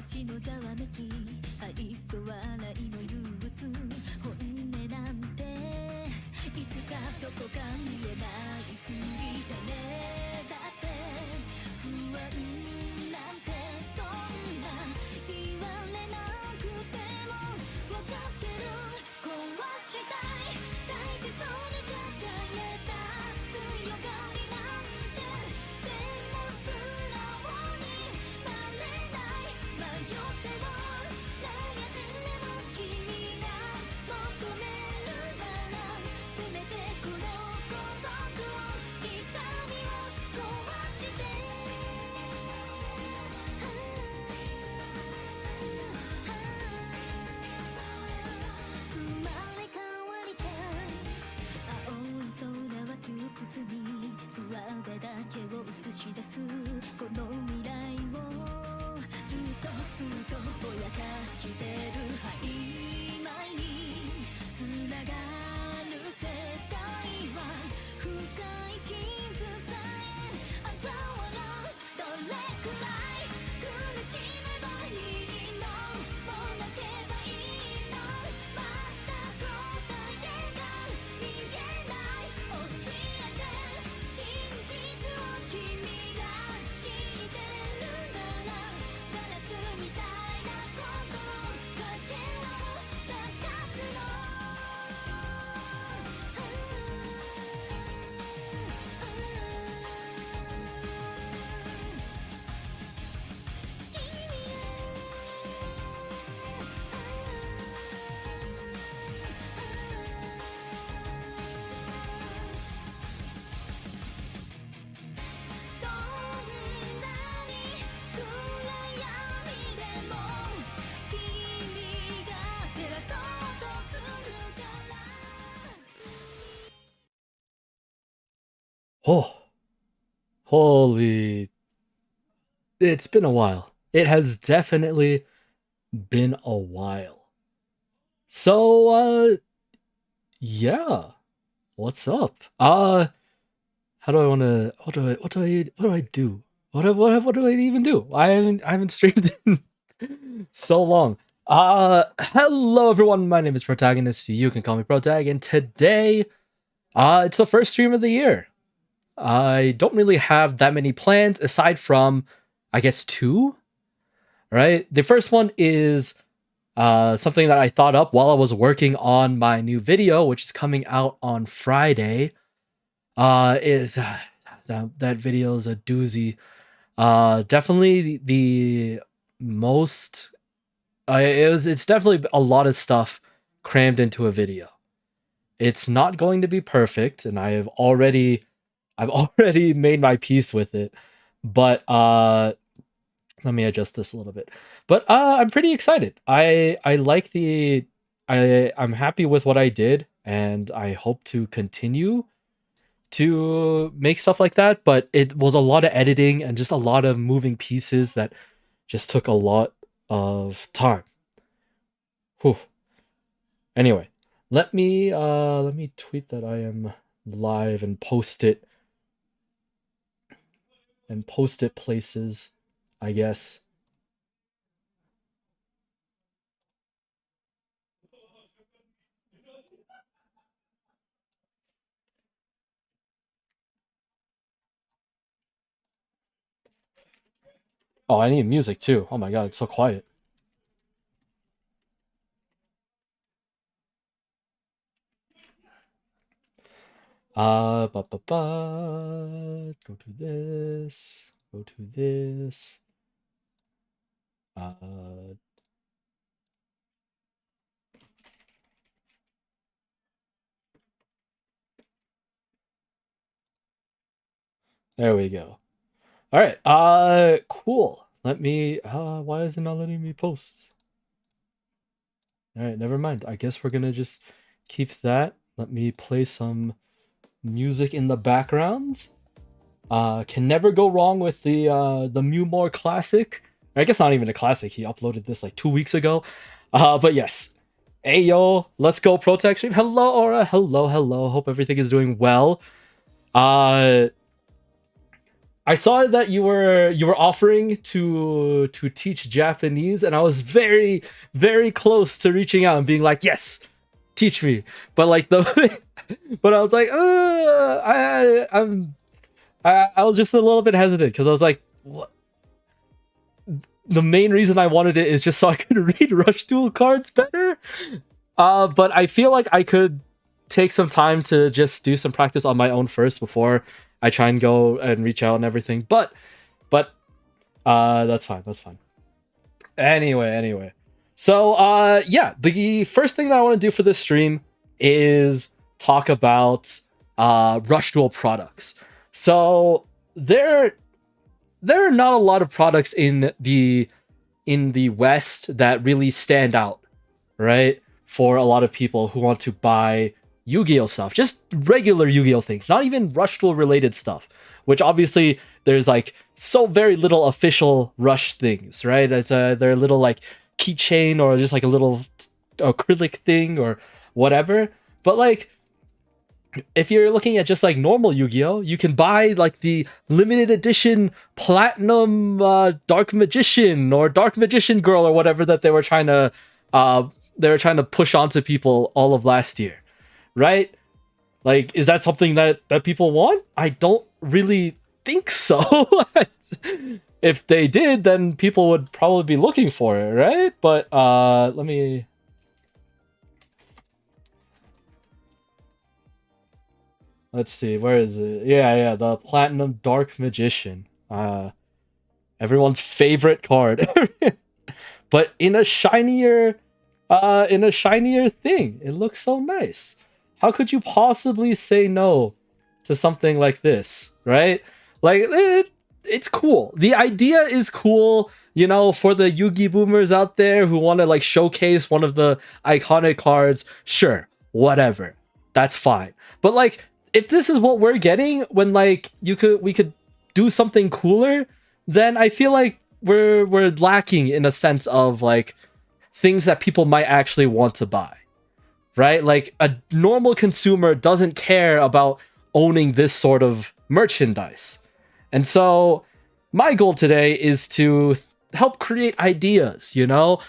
街のざわめき愛想笑いの憂鬱本音なんていつかどこか見えないふりだねだって不安なんてそんな言われなくても分かってる壊したい大事そうに抱えた強がりなんてでも素直になれない迷っても悩んでも君が求めるならせめてこの孤独を痛みを壊して生まれ変わりたい青い空は窮屈に上辺だけを映し出すこの未来をずっとぼやかしてる曖昧に繋がる世界は深い傷さえ嘲笑うどれくらい苦しめばいいのもう泣けばいいのまた答えが見えない教えて真実を君が知ってるならガラスみたいなことをかけを探すのどんなに暗闇でも君が照らそうとするから Oh, holy. It's been a while. It has definitely been a while. So, yeah. What's up? How do I want to? What do I do? What do I even do? I haven't streamed in so long. Hello everyone. My name is Protagonist. You can call me Protag, and today, it's the first stream of the year. I don't really have that many plans aside from, I guess, two. Right. The first one is something that I thought up while I was working on my new video, which is coming out on Friday. That video is a doozy. Definitely the most. It's definitely a lot of stuff crammed into a video. It's not going to be perfect, and I've already made my peace with it. But let me adjust this a little bit. But I'm pretty excited. I like the I'm happy with what I did, and I hope to continue to make stuff like that, but it was a lot of editing and just a lot of moving pieces that just took a lot of time. Whew. Anyway, let me tweet that I am live and post it places, I guess. Oh, I need music too. Oh my god, it's so quiet. Go to this. Go to this. There we go. All right. Cool. Let me. Why is it not letting me post? All right. Never mind. I guess we're gonna just keep that. Let me play some music in the background. Can never go wrong with the Mewmore classic. I guess not even a classic. He uploaded this like 2 weeks ago. But yes. Hey yo, let's go Protag. Hello Aura. Hello. Hope everything is doing well. I saw that you were offering to teach Japanese, and I was very close to reaching out and being like, yes, teach me. But like but I was like, I was just a little bit hesitant because I was like, what? The main reason I wanted it is just so I could read Rush Duel cards better. But I feel like I could take some time to just do some practice on my own first before I try and go and reach out and everything. But that's fine. Anyway. So yeah, the first thing that I want to do for this stream is talk about Rush Duel products. So there are not a lot of products in the West that really stand out, right? For a lot of people who want to buy Yu-Gi-Oh stuff, just regular Yu-Gi-Oh things, not even Rush Duel related stuff, which obviously there's like so very little official Rush things, right? It's they're a little like keychain or just like a little acrylic thing or whatever. But like, if you're looking at just like normal Yu-Gi-Oh, you can buy like the limited edition platinum Dark Magician or Dark Magician Girl or whatever that they were trying to push onto people all of last year, right? Like, is that something that people want? I don't really think so. If they did, then people would probably be looking for it, right? But let me... Let's see, where is it? Yeah, the Platinum Dark Magician. Everyone's favorite card. But in a shinier thing. It looks so nice. How could you possibly say no to something like this, right? Like, it's cool. The idea is cool, you know, for the Yu-Gi boomers out there who want to like showcase one of the iconic cards. Sure, whatever. That's fine. But like, if this is what we're getting when like we could do something cooler, then I feel like we're lacking in a sense of like things that people might actually want to buy, right? Like a normal consumer doesn't care about owning this sort of merchandise. And so my goal today is to help create ideas, you know,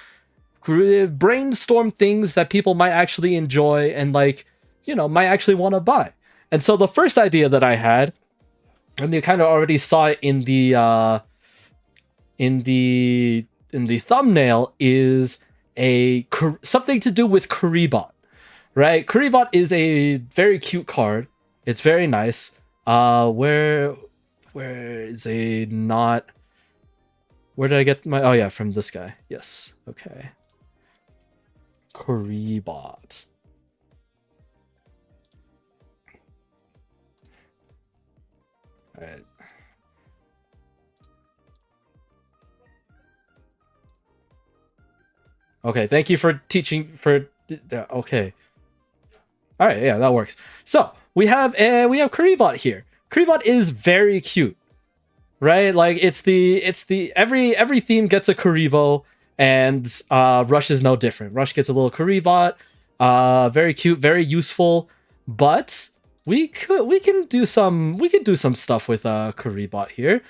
brainstorm things that people might actually enjoy and like, you know, might actually want to buy. And so the first idea that I had, and you kind of already saw it in the thumbnail, is something to do with Kuribot, right? Kuribot is a very cute card. It's very nice. Where is a not? Where did I get my? Oh yeah, from this guy. Yes. Okay. Kuribot. All right. Okay, thank you for teaching for okay. All right, yeah, that works. So, we have Kuribot here. Kuribot is very cute. Right? Like it's the every theme gets a Kuribo, and Rush is no different. Rush gets a little Kuribot. Very cute, very useful, but we can do some stuff with Kuribot here.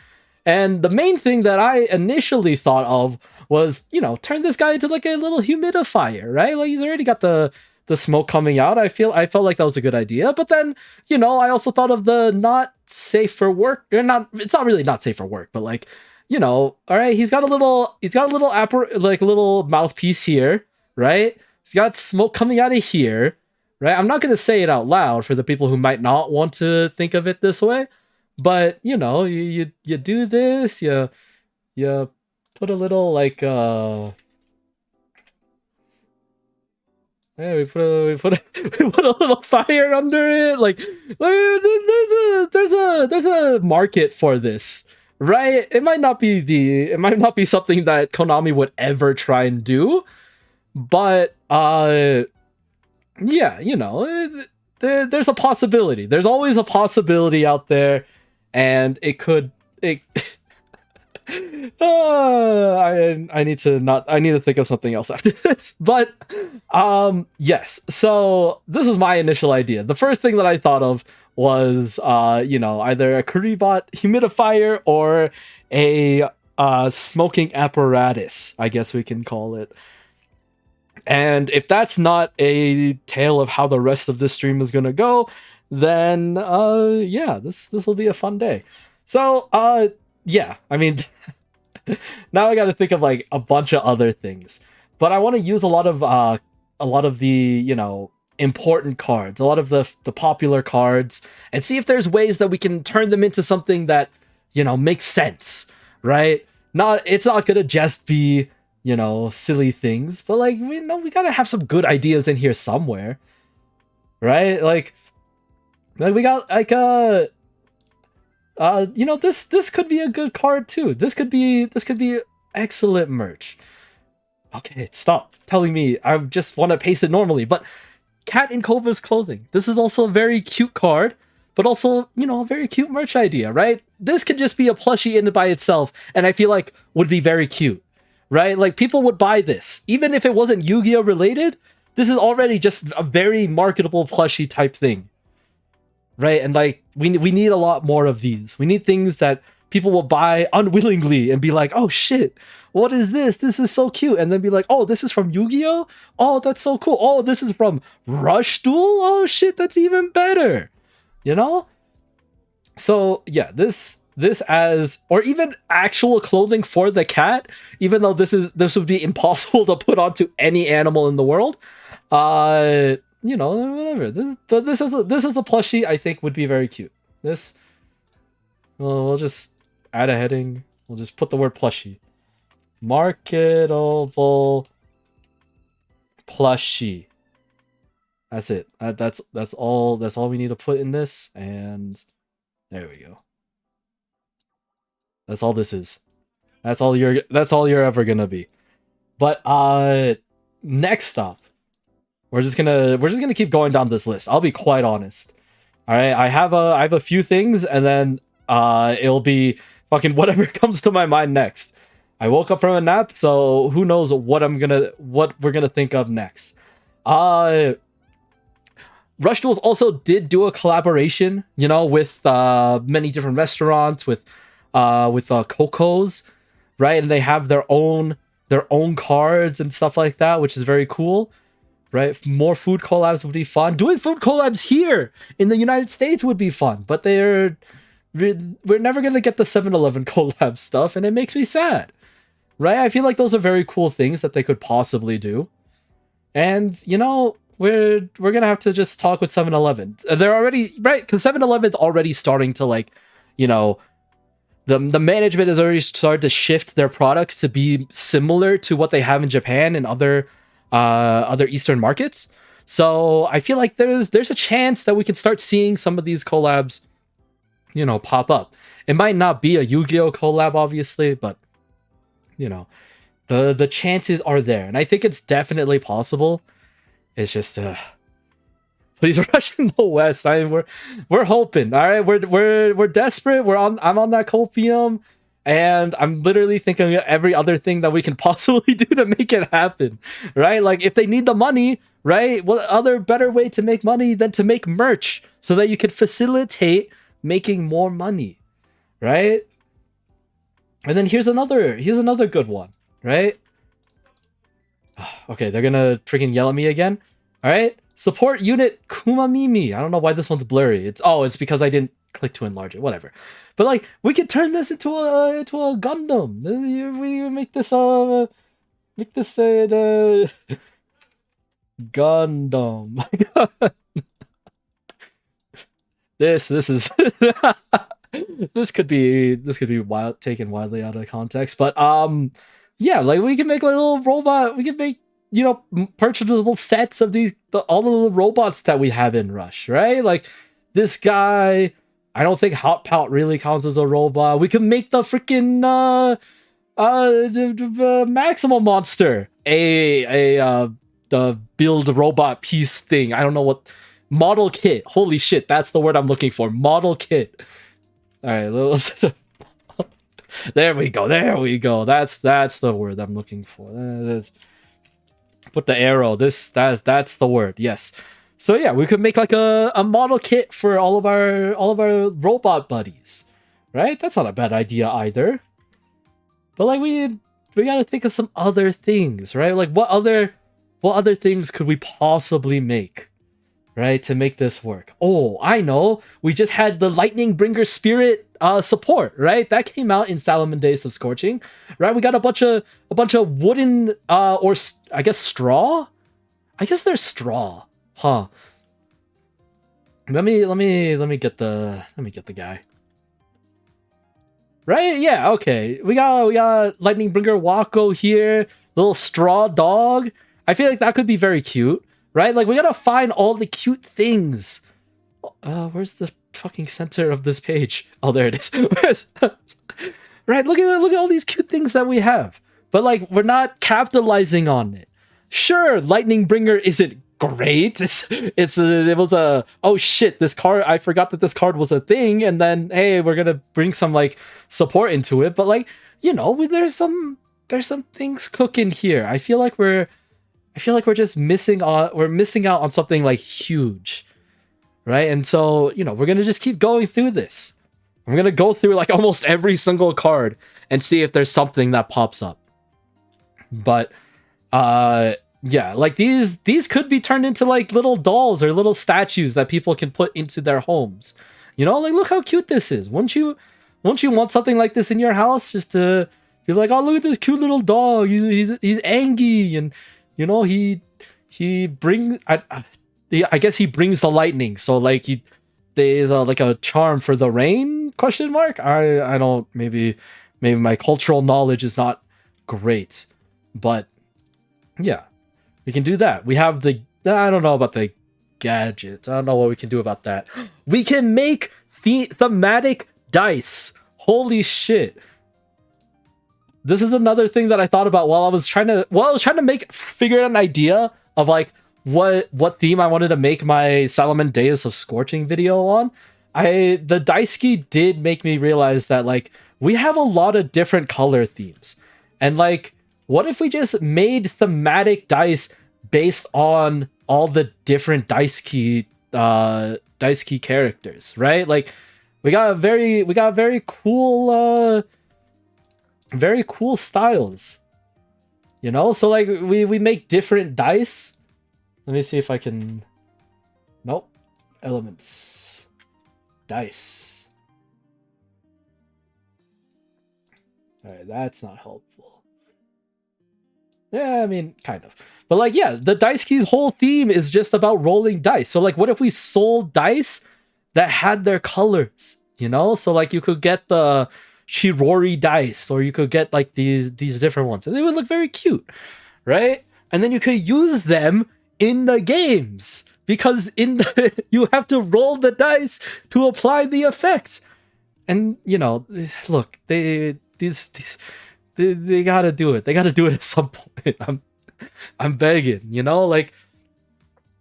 And the main thing that I initially thought of was, you know, turn this guy into like a little humidifier, right? Like he's already got the smoke coming out. I felt like that was a good idea. But then, you know, I also thought of the not safe for work, or not. It's not really not safe for work, but like, you know, all right, he's got a little like a little mouthpiece here, right? He's got smoke coming out of here, right? I'm not gonna say it out loud for the people who might not want to think of it this way, but you know, you do this, you put a little like yeah, we put a little fire under it. Like there's a market for this, right? It might not be something that Konami would ever try and do, but yeah, you know, there's a possibility. There's always a possibility out there, and it could it. I need to think of something else after this. But yes. So this was my initial idea. The first thing that I thought of was either a Kuribot humidifier or a smoking apparatus, I guess we can call it. And if that's not a tale of how the rest of this stream is gonna go, then yeah, this will be a fun day. So yeah, I mean, now I got to think of like a bunch of other things, but I want to use a lot of the important cards, a lot of the popular cards, and see if there's ways that we can turn them into something that makes sense, right? It's not gonna just be silly things, but like we gotta have some good ideas in here somewhere, right? Like we got like this could be a good card too. This could be excellent merch. Okay, stop telling me I just want to paste it normally, but Cat in Kova's clothing. This is also a very cute card, but also, a very cute merch idea, right? This could just be a plushie in it by itself, and I feel like would be very cute, right? Like people would buy this. Even if it wasn't Yu-Gi-Oh related, this is already just a very marketable plushie type thing. Right, and like we need a lot more of these. We need things that people will buy unwillingly and be like, "Oh shit, what is this? This is so cute," and then be like, "Oh, this is from Yu-Gi-Oh! Oh, that's so cool. Oh, this is from Rush Duel. Oh shit, that's even better." So yeah, this as or even actual clothing for the cat, even though this would be impossible to put onto any animal in the world. Whatever. This is a plushie I think would be very cute. This, well, we'll just add a heading. We'll just put the word plushie. Marketable plushie. That's it. That's all we need to put in this, and there we go. That's all this is. That's all you're ever gonna be. But next up, we're just gonna keep going down this list. I'll be quite honest. All right, I have a few things, and then it'll be fucking whatever comes to my mind next. I woke up from a nap, so who knows what we're gonna think of next. Rush Duels also did do a collaboration, with many different restaurants, with Coco's, right? And they have their own cards and stuff like that, which is very cool. Right, more food collabs would be fun. Doing food collabs here in the United States would be fun, but we're never gonna get the 7-Eleven collab stuff, and it makes me sad. Right, I feel like those are very cool things that they could possibly do, and we're gonna have to just talk with 7-Eleven. They're already right because 7-Eleven's already starting to the management has already started to shift their products to be similar to what they have in Japan and other Eastern markets. So I feel like there's a chance that we can start seeing some of these collabs, pop up. It might not be a Yu-Gi-Oh collab, obviously, but the chances are there, and I think it's definitely possible. It's just please rush in the West. We're hoping. All right, we're desperate. I'm on that copium. And I'm literally thinking of every other thing that we can possibly do to make it happen, right? Like if they need the money, right? What other better way to make money than to make merch so that you can facilitate making more money, right? And then here's another good one, right? Okay, they're gonna freaking yell at me again. All right, support unit Kumamimi. I don't know why this one's blurry. It's because I didn't click to enlarge it. Whatever. But like we could turn this into a Gundam. We make this Gundam. This is this could be taken wildly out of context, but yeah, like we can make like a little robot. We can make purchasable sets of all the little robots that we have in Rush, right? Like this guy. I don't think Hot Pout really counts as a robot. We can make the freaking Maximum Monster the build robot piece thing. I don't know Model kit. Holy shit, that's the word I'm looking for. Model kit. All right, let's there we go. There we go. That's the word I'm looking for. Put the arrow. That's the word. Yes. So yeah, we could make like a model kit for all of our robot buddies. Right? That's not a bad idea either. But like we gotta think of some other things, right? Like what other things could we possibly make? Right, to make this work. Oh, I know. We just had the Lightning Bringer Spirit support, right? That came out in Salomon Days of Scorching, right? We got a bunch of wooden or I guess straw. I guess they're straw, huh? Let me get the guy. Right? Yeah. Okay. We got Lightning Bringer Wako here. Little straw dog. I feel like that could be very cute. Right? Like, we gotta find all the cute things. Where's the fucking center of this page? Oh, there it is. Right? Look at all these cute things that we have. But, like, we're not capitalizing on it. Sure, Lightning Bringer isn't great. It was a... Oh, shit, this card... I forgot that this card was a thing. And then, hey, we're gonna bring some, like, support into it. But, like, you know, there's some things cooking here. I feel like we're just missing out on something like huge, right? And so, you know, we're gonna just keep going through this. I'm gonna go through like almost every single card and see if there's something that pops up. But yeah, like these could be turned into like little dolls or little statues that people can put into their homes. You know, like look how cute this is. Wouldn't you want something like this in your house, just to be like, oh, look at this cute little dog. He's angry, and you know, he brings... I guess he brings the lightning. So, like, there's like a charm for the rain? Question mark? I don't... Maybe my cultural knowledge is not great. But, yeah. We can do that. We have the... I don't know about the gadgets. I don't know what we can do about that. We can make thematic dice. Holy shit. This is another thing that I thought about while I was trying to figure out an idea of like what theme I wanted to make my Salomon Days of Scorching video on. The dice key did make me realize that like we have a lot of different color themes. And like, what if we just made thematic dice based on all the different dice key characters, right? Like we got very cool styles, you know? So like we make different dice. Let me see if I can... Nope. Elements. Dice. All right, that's not helpful. Yeah, I mean, kind of. But like, yeah, the dice key's whole theme is just about rolling dice. So like, what if we sold dice that had their colors, you know? So like you could get the Chirori dice, or you could get like these different ones, and they would look very cute, right? And then you could use them in the games, because you have to roll the dice to apply the effect. And you know, look, they gotta do it. They gotta do it at some point. I'm begging, you know, like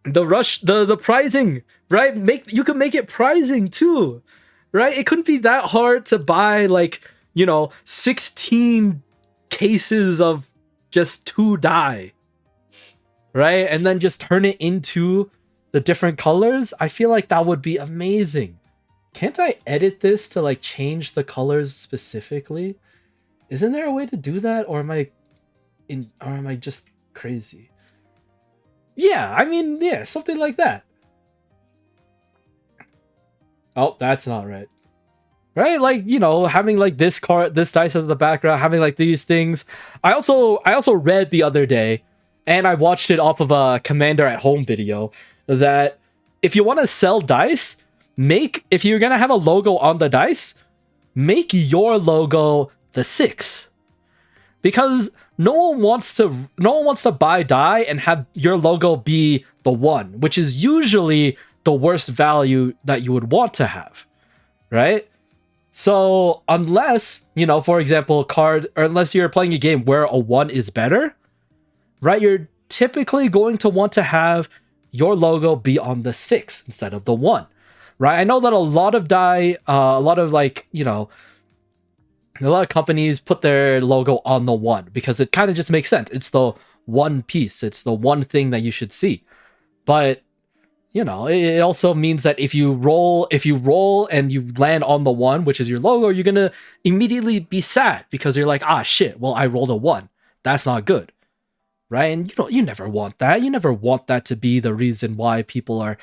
the pricing, right? You could make it pricing too. Right? It couldn't be that hard to buy, like, you know, 16 cases of just 2 die. Right? And then just turn it into the different colors. I feel like that would be amazing. Can't I edit this to, like, change the colors specifically? Isn't there a way to do that? Or am I just crazy? Yeah, I mean, yeah, something like that. Oh, that's not right. Right? Like, you know, having like this dice as the background, having like these things. I also read the other day, and I watched it off of a Commander at Home video, that if you want to sell dice, if you're going to have a logo on the dice, make your logo the 6. Because no one wants to buy die and have your logo be the 1, which is usually the worst value that you would want to have, right? So unless, you know, for example, unless you're playing a game where a 1 is better, right? You're typically going to want to have your logo be on the 6 instead of the 1, right? I know that a lot of a lot of like, you know, a lot of companies put their logo on the 1 because it kind of just makes sense. It's the one piece. It's the one thing that you should see. But you know, it also means that if you roll and you land on the 1, which is your logo, you're gonna immediately be sad because you're like, ah, shit. Well, I rolled a 1. That's not good, right? And you never want that. You never want that to be the reason why people are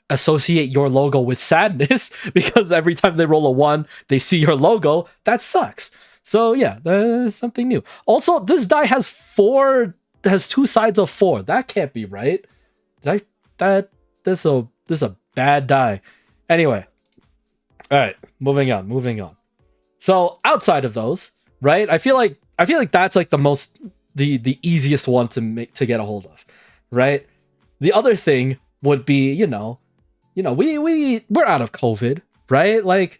associate your logo with sadness because every time they roll a 1, they see your logo. That sucks. So yeah, that's something new. Also, this die has 2 sides of 4. That can't be right. This is a bad die. Anyway, all right, moving on. So outside of those, right? I feel like that's like the easiest one to get a hold of, right? The other thing would be, we're out of COVID, right? Like,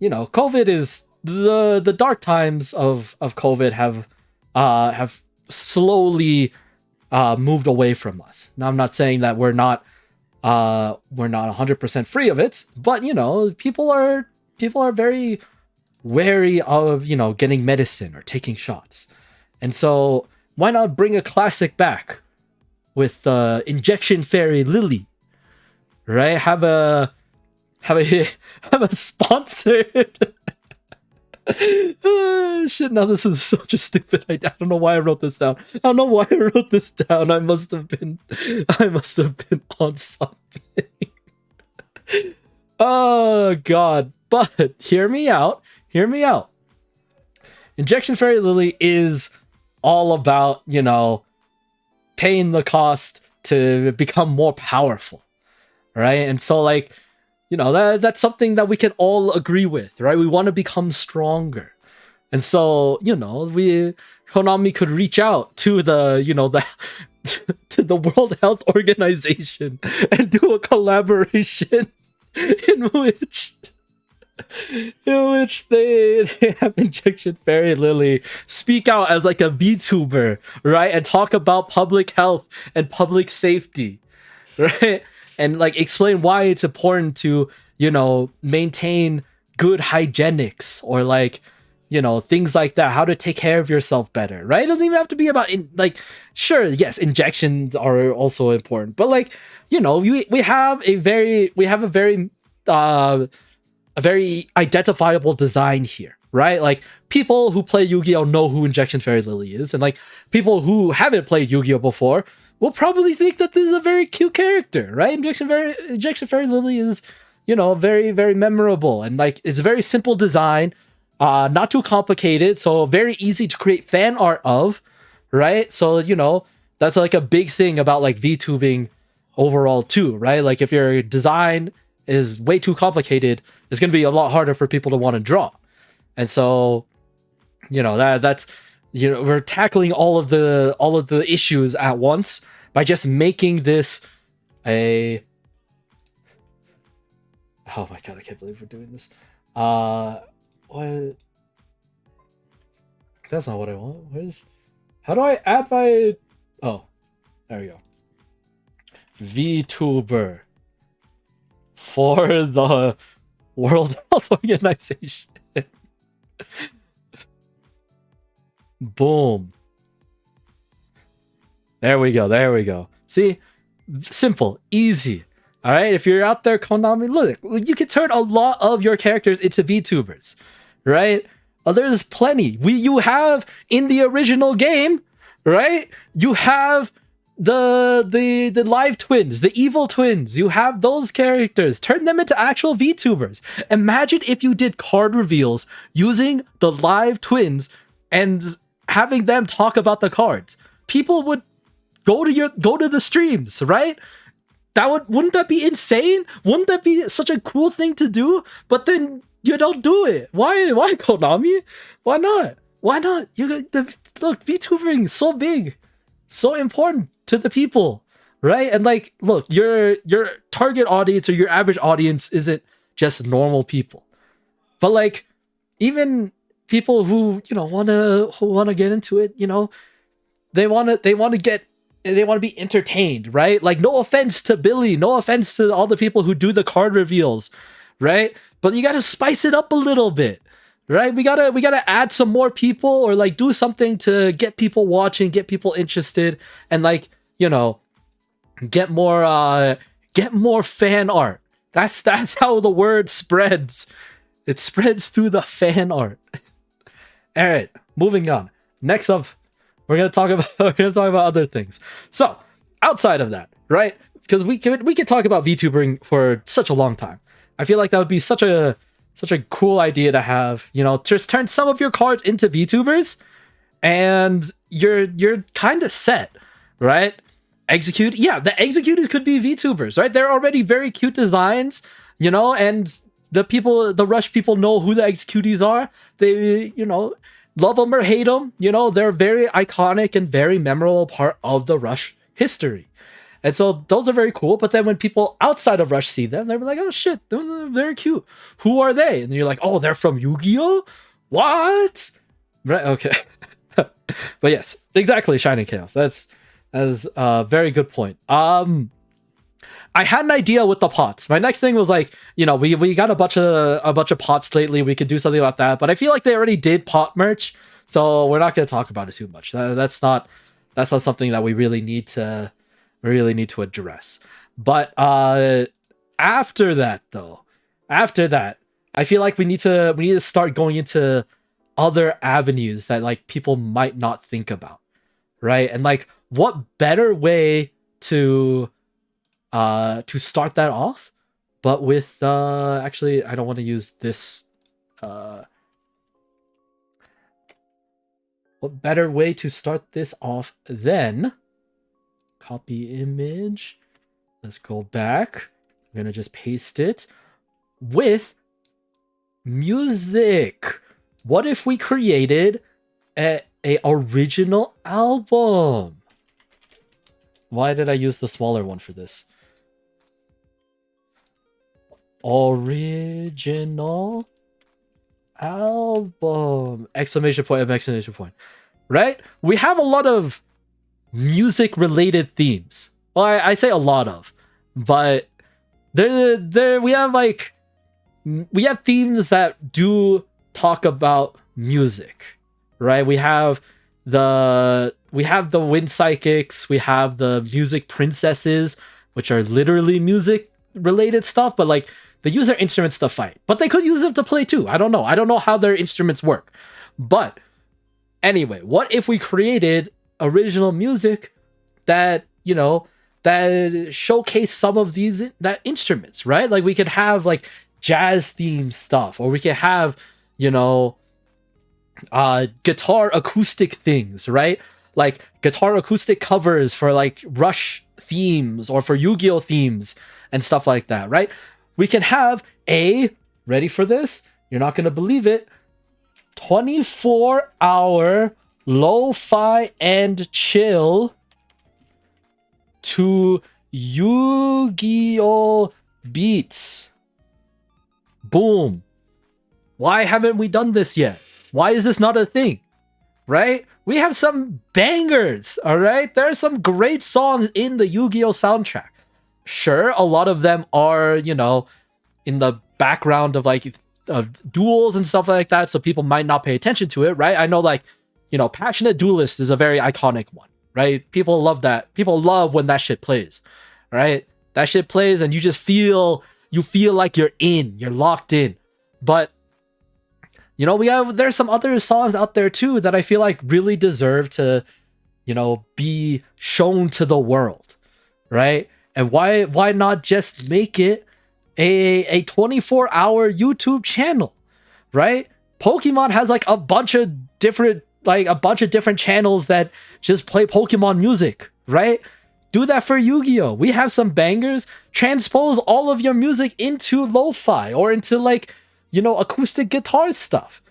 COVID is the dark times of COVID have slowly moved away from us. Now, I'm not saying that we're not 100% free of it, but people are very wary of getting medicine or taking shots, and so why not bring a classic back with Injection Fairy Lily, right? Have a sponsored. Shit, now this is such a stupid idea. I don't know why I wrote this down. I must have been on something. Oh god. But hear me out. Injection Fairy Lily is all about, paying the cost to become more powerful. Right? And so like, that's something that we can all agree with, right? We want to become stronger. And so, Konami could reach out to the to the World Health Organization and do a collaboration in which they have Injection Fairy Lily speak out as like a VTuber, right? And talk about public health and public safety, right? And like explain why it's important to, maintain good hygienics or like, things like that, how to take care of yourself better, right? It doesn't even have to be about sure, yes, injections are also important, but like, we have a very identifiable design here, right? Like people who play Yu-Gi-Oh know who Injection Fairy Lily is, and like people who haven't played Yu-Gi-Oh before will probably think that this is a very cute character, right? Injection Fairy Lily is, very, very memorable, and like it's a very simple design, not too complicated, so very easy to create fan art of, right? So that's like a big thing about like VTubing overall too, right? Like if your design is way too complicated, it's gonna be a lot harder for people to want to draw, and so that's we're tackling all of the issues at once by just making this a. Oh my god, I can't believe we're doing this. What? That's not what I want. How do I add my? Oh, there we go. VTuber for the World Health Organization. Boom. There we go. See? Simple, easy. All right, if you're out there, Konami, look, you can turn a lot of your characters into VTubers, right? There's plenty. You have in the original game, right? You have the live twins, the evil twins. You have those characters. Turn them into actual VTubers. Imagine if you did card reveals using the live twins and having them talk about the cards. People would go to the streams, right? Wouldn't that be insane? Wouldn't that be such a cool thing to do? But then you don't do it. Why Konami? Why not? Look, VTubing is so big, so important to the people, right? And like, look, your target audience or your average audience isn't just normal people, but like even people who want to get into it, they want to get they want to be entertained, right? Like, no offense to Billy, no offense to all the people who do the card reveals, right? But you gotta spice it up a little bit, right? We gotta add some more people, or like do something to get people watching, get people interested, and like, you know, get more fan art. That's how the word spreads. It spreads through the fan art. All right, moving on. Next up, we're gonna talk about other things. So outside of that, right? Because we could talk about VTubering for such a long time. I feel like that would be such a cool idea to have. You know, just turn some of your cards into VTubers, and you're kind of set, right? Execute, yeah, the executors could be VTubers, right? They're already very cute designs, you know, and the Rush people know who the executives are. They, you know, love them or hate them, you know, they're very iconic and very memorable part of the Rush history. And so those are very cool. But then when people outside of Rush see them, they're like, oh shit, those are very cute. Who are they? And you're like, oh, they're from Yu-Gi-Oh? What? Right, okay. But yes, exactly, Shining Chaos. That's a very good point. I had an idea with the pots. My next thing was like, you know, we got a bunch of pots lately. We could do something about that, but I feel like they already did pot merch, so we're not going to talk about it too much. That's not something that we really need to address. But after that, I feel like we need to start going into other avenues that like people might not think about, right? And like, what better way to start that off, but with actually, I don't want to use this. What better way to start this off than copy image? Let's go back. I'm gonna just paste it with music. What if we created a original album? Why did I use the smaller one for this? Original album! Exclamation point, exclamation point. Right? We have a lot of music-related themes. Well, I say a lot of, but we have themes that do talk about music, right? We have the Wind Psychics, we have the Music Princesses, which are literally music related stuff, but like they use their instruments to fight, but they could use them to play too. I don't know how their instruments work. But anyway, what if we created original music that, you know, that showcase some of these instruments, right? Like we could have like jazz themed stuff, or we could have, you know, guitar acoustic things, right? Like guitar acoustic covers for like Rush themes or for Yu-Gi-Oh themes and stuff like that, right? We can have ready for this? You're not going to believe it. 24-hour lo-fi and chill to Yu-Gi-Oh beats. Boom. Why haven't we done this yet? Why is this not a thing? Right? We have some bangers, all right? There are some great songs in the Yu-Gi-Oh soundtrack. Sure, a lot of them are, you know, in the background of like duels and stuff like that, so people might not pay attention to it, right? I know, like, you know, Passionate Duelist is a very iconic one, right? People love that. People love when that shit plays, right? That shit plays and you just feel like you're locked in. But you know, there's some other songs out there too that I feel like really deserve to, you know, be shown to the world, right? And why not just make it a 24-hour YouTube channel, right? Pokemon has like a bunch of different channels that just play Pokemon music, right? Do that for Yu-Gi-Oh! We have some bangers. Transpose all of your music into lo-fi or into like, you know, acoustic guitar stuff.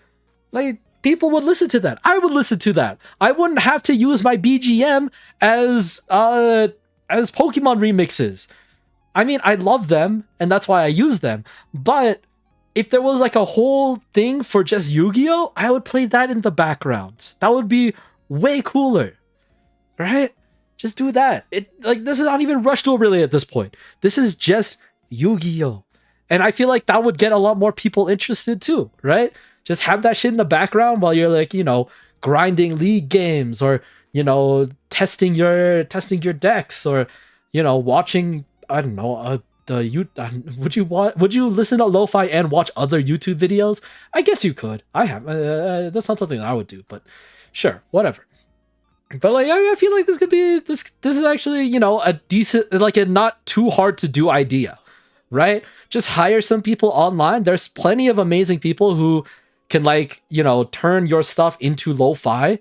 Like, people would listen to that. I would listen to that. I wouldn't have to use my BGM as Pokemon remixes. I mean, I love them, and that's why I use them. But if there was like a whole thing for just Yu-Gi-Oh, I would play that in the background. That would be way cooler, right? Just do that. This is not even Rush Duel really at this point. This is just Yu-Gi-Oh! And I feel like that would get a lot more people interested too, right? Just have that shit in the background while you're like, grinding league games, or testing your decks, or watching, I don't know, would you listen to lo-fi and watch other YouTube videos? I guess you could. I have. That's not something that I would do, but sure, whatever. But like, I feel like this could be this is actually a decent, like a not too hard to do idea, right? Just hire some people online. There's plenty of amazing people who can turn your stuff into lo-fi,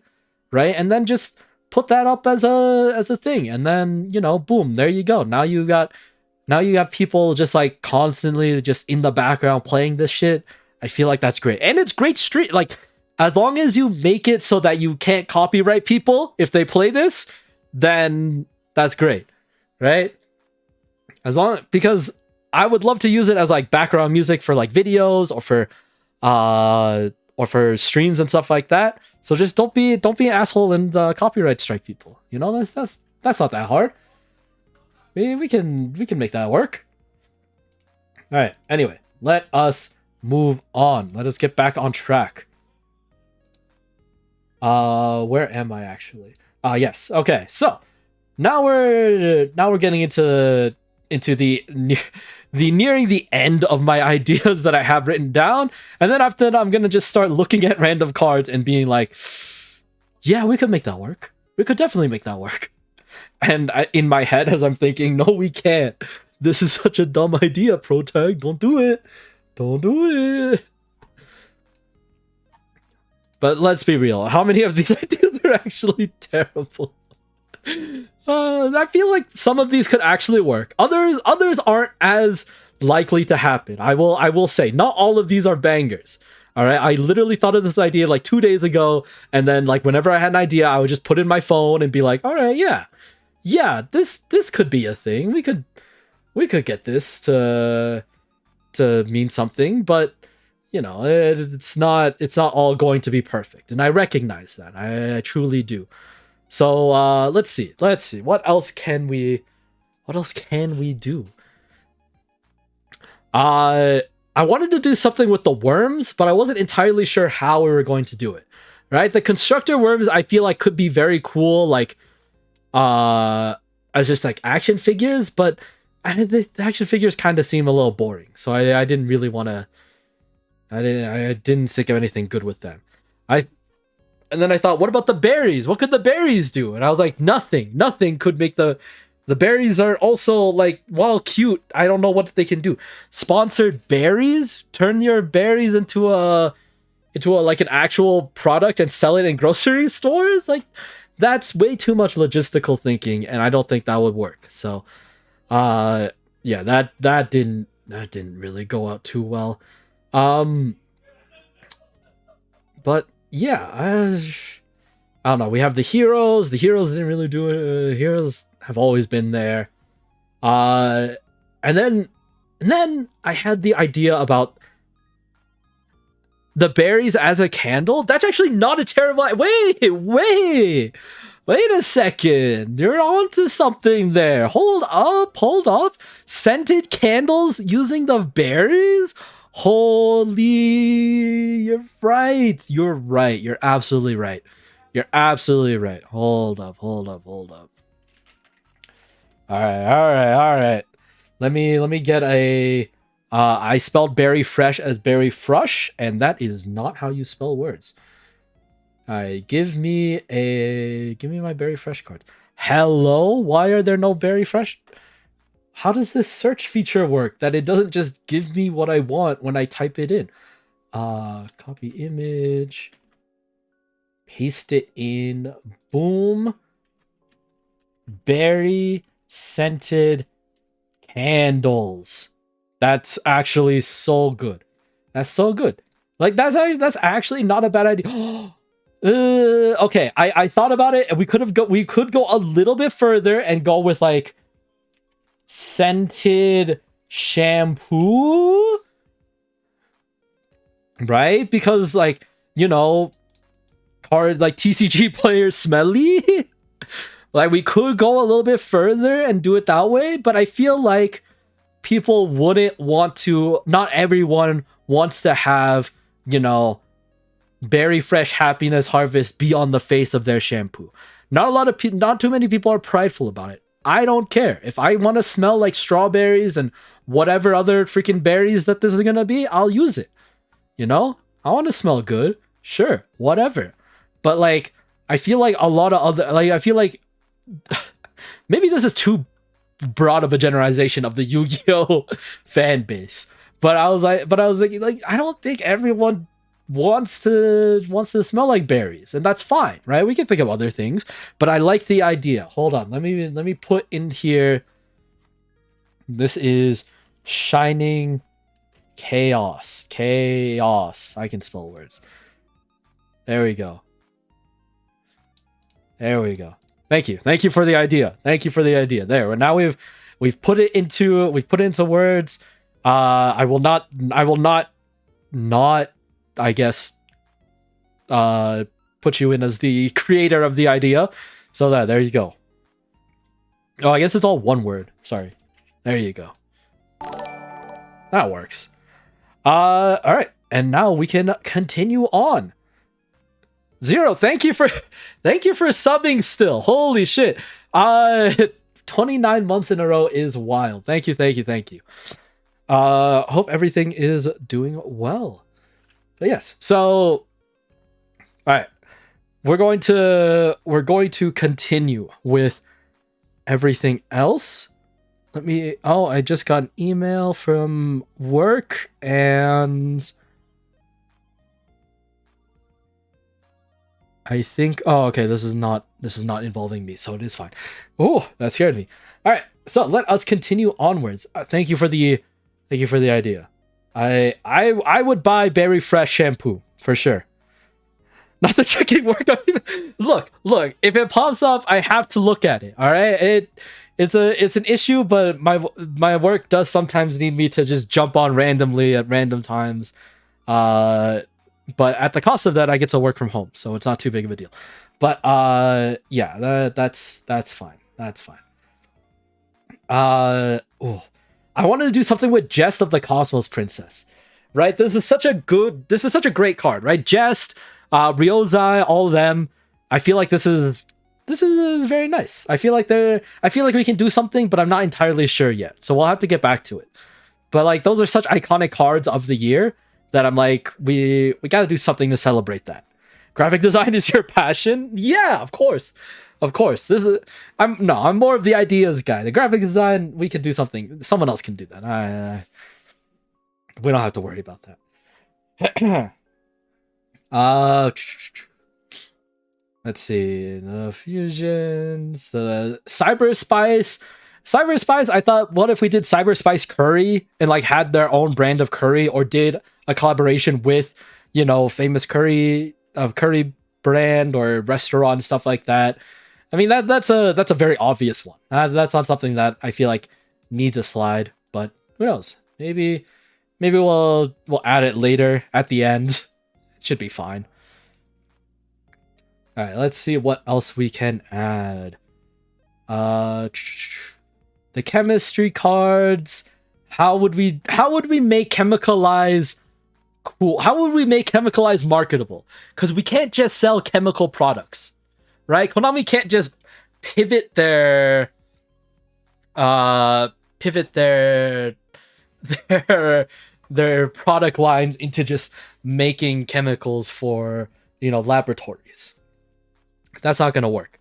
right? And then just put that up as a thing, and then boom, there you go. Now you have people just like constantly just in the background playing this shit. I feel like that's great, and it's great street. Like, as long as you make it so that you can't copyright people if they play this, then that's great, right? Because I would love to use it as like background music for like videos, or for streams and stuff like that. So just don't be an asshole and copyright strike people. That's not that hard. We can make that work. All right. Anyway, let us move on. Let us get back on track. Where am I actually? Yes. Okay. So now we're getting into the nearing the end of my ideas that I have written down, and then after that I'm gonna just start looking at random cards and being like, yeah, we could make that work. We could definitely make that work. And in my head, as I'm thinking, no, we can't. This is such a dumb idea, Protag. Don't do it. Don't do it. But let's be real. How many of these ideas are actually terrible? I feel like some of these could actually work. Others aren't as likely to happen. I will say, not all of these are bangers. All right, I literally thought of this idea like 2 days ago, and then like whenever I had an idea, I would just put it in my phone and be like, all right, yeah, this could be a thing. We could get this to mean something, but it's not all going to be perfect, and I recognize that. I truly do. So let's see. What else can we do? I wanted to do something with the worms, but I wasn't entirely sure how we were going to do it. Right? The constructor worms I feel like could be very cool, like as just like action figures, but the action figures kind of seem a little boring. So I didn't really want to. I didn't think of anything good with them. And then I thought, what about the berries? What could the berries do? And I was like, nothing. Nothing could make the berries are also like, while cute, I don't know what they can do. Sponsored berries? Turn your berries into a like an actual product and sell it in grocery stores? Like, that's way too much logistical thinking, and I don't think that would work. So yeah, that didn't really go out too well. But yeah, I don't know. We have the heroes. The heroes didn't really do it. Heroes have always been there. And then I had the idea about the berries as a candle. That's actually not a terrible. Wait a second. You're onto something there. Hold up. Scented candles using the berries? Holy, you're right. You're absolutely right. Hold up. All right. Let me get a I spelled berry fresh as berry frush, and that is not how you spell words. All right, give me my berry fresh card. Hello, why are there no berry fresh? How does this search feature work that it doesn't just give me what I want when I type it in? Copy image. Paste it in. Boom. Berry scented candles. That's actually so good. That's so good. Like, that's actually not a bad idea. Okay, I thought about it, and we could go a little bit further and go with like scented shampoo, right? Because like, card like TCG players smelly. Like we could go a little bit further and do it that way, but I feel like people wouldn't want to, not everyone wants to have, you know, berry fresh happiness harvest be on the face of their shampoo. Not too many people are prideful about it. I don't care. If I want to smell like strawberries and whatever other freaking berries that this is going to be, I'll use it. You know? I want to smell good. Sure, whatever. But like, I feel like a lot of other, like, I feel like maybe this is too broad of a generalization of the Yu-Gi-Oh fan base. But I was thinking, like, I don't think everyone wants to smell like berries, and that's fine, right? We can think of other things, but I like the idea. Hold on, let me put in here. This is Shining Chaos. I can spell words. There we go. Thank you for the idea. There. Now we've put it into words. I will not I guess put you in as the creator of the idea. So there you go. Oh, I guess it's all one word. Sorry. There you go. That works. All right. And now we can continue on. Zero, thank you for subbing still. Holy shit. 29 months in a row is wild. Thank you. Hope everything is doing well. But yes, so all right. We're going to continue with everything else. I just got an email from work, and I think, okay, this is not involving me, so it is fine. Oh, that scared me. All right, so let us continue onwards. Thank you for the idea. I would buy Berry Fresh shampoo for sure. Not the checking work. Look. If it pops up, I have to look at it. All right, it's an issue, but my work does sometimes need me to just jump on randomly at random times. But at the cost of that, I get to work from home, so it's not too big of a deal. But yeah, that's fine. That's fine. I wanted to do something with Jest of the Cosmos Princess, right? This is such a great card, right? Jest, Ryozai, all of them. I feel like this is very nice. I feel like we can do something, but I'm not entirely sure yet. So we'll have to get back to it. But like, those are such iconic cards of the year that I'm like, we got to do something to celebrate that. Graphic design is your passion? Yeah, of course. I'm more of the ideas guy. The graphic design, we can do something. Someone else can do that. We don't have to worry about that. Let's see. The fusions, the Cyber Spice. I thought, what if we did Cyber Spice Curry and like had their own brand of curry, or did a collaboration with, you know, famous curry brand or restaurant, stuff like that. I mean, that's a very obvious one. That's not something that I feel like needs a slide, but who knows? Maybe we'll add it later at the end. It should be fine. All right, let's see what else we can add. The chemistry cards. How would we make Chemicalize cool? How would we make Chemicalize marketable? Because we can't just sell chemical products, right? Konami can't just pivot their product lines into just making chemicals for, you know, laboratories. That's not gonna work.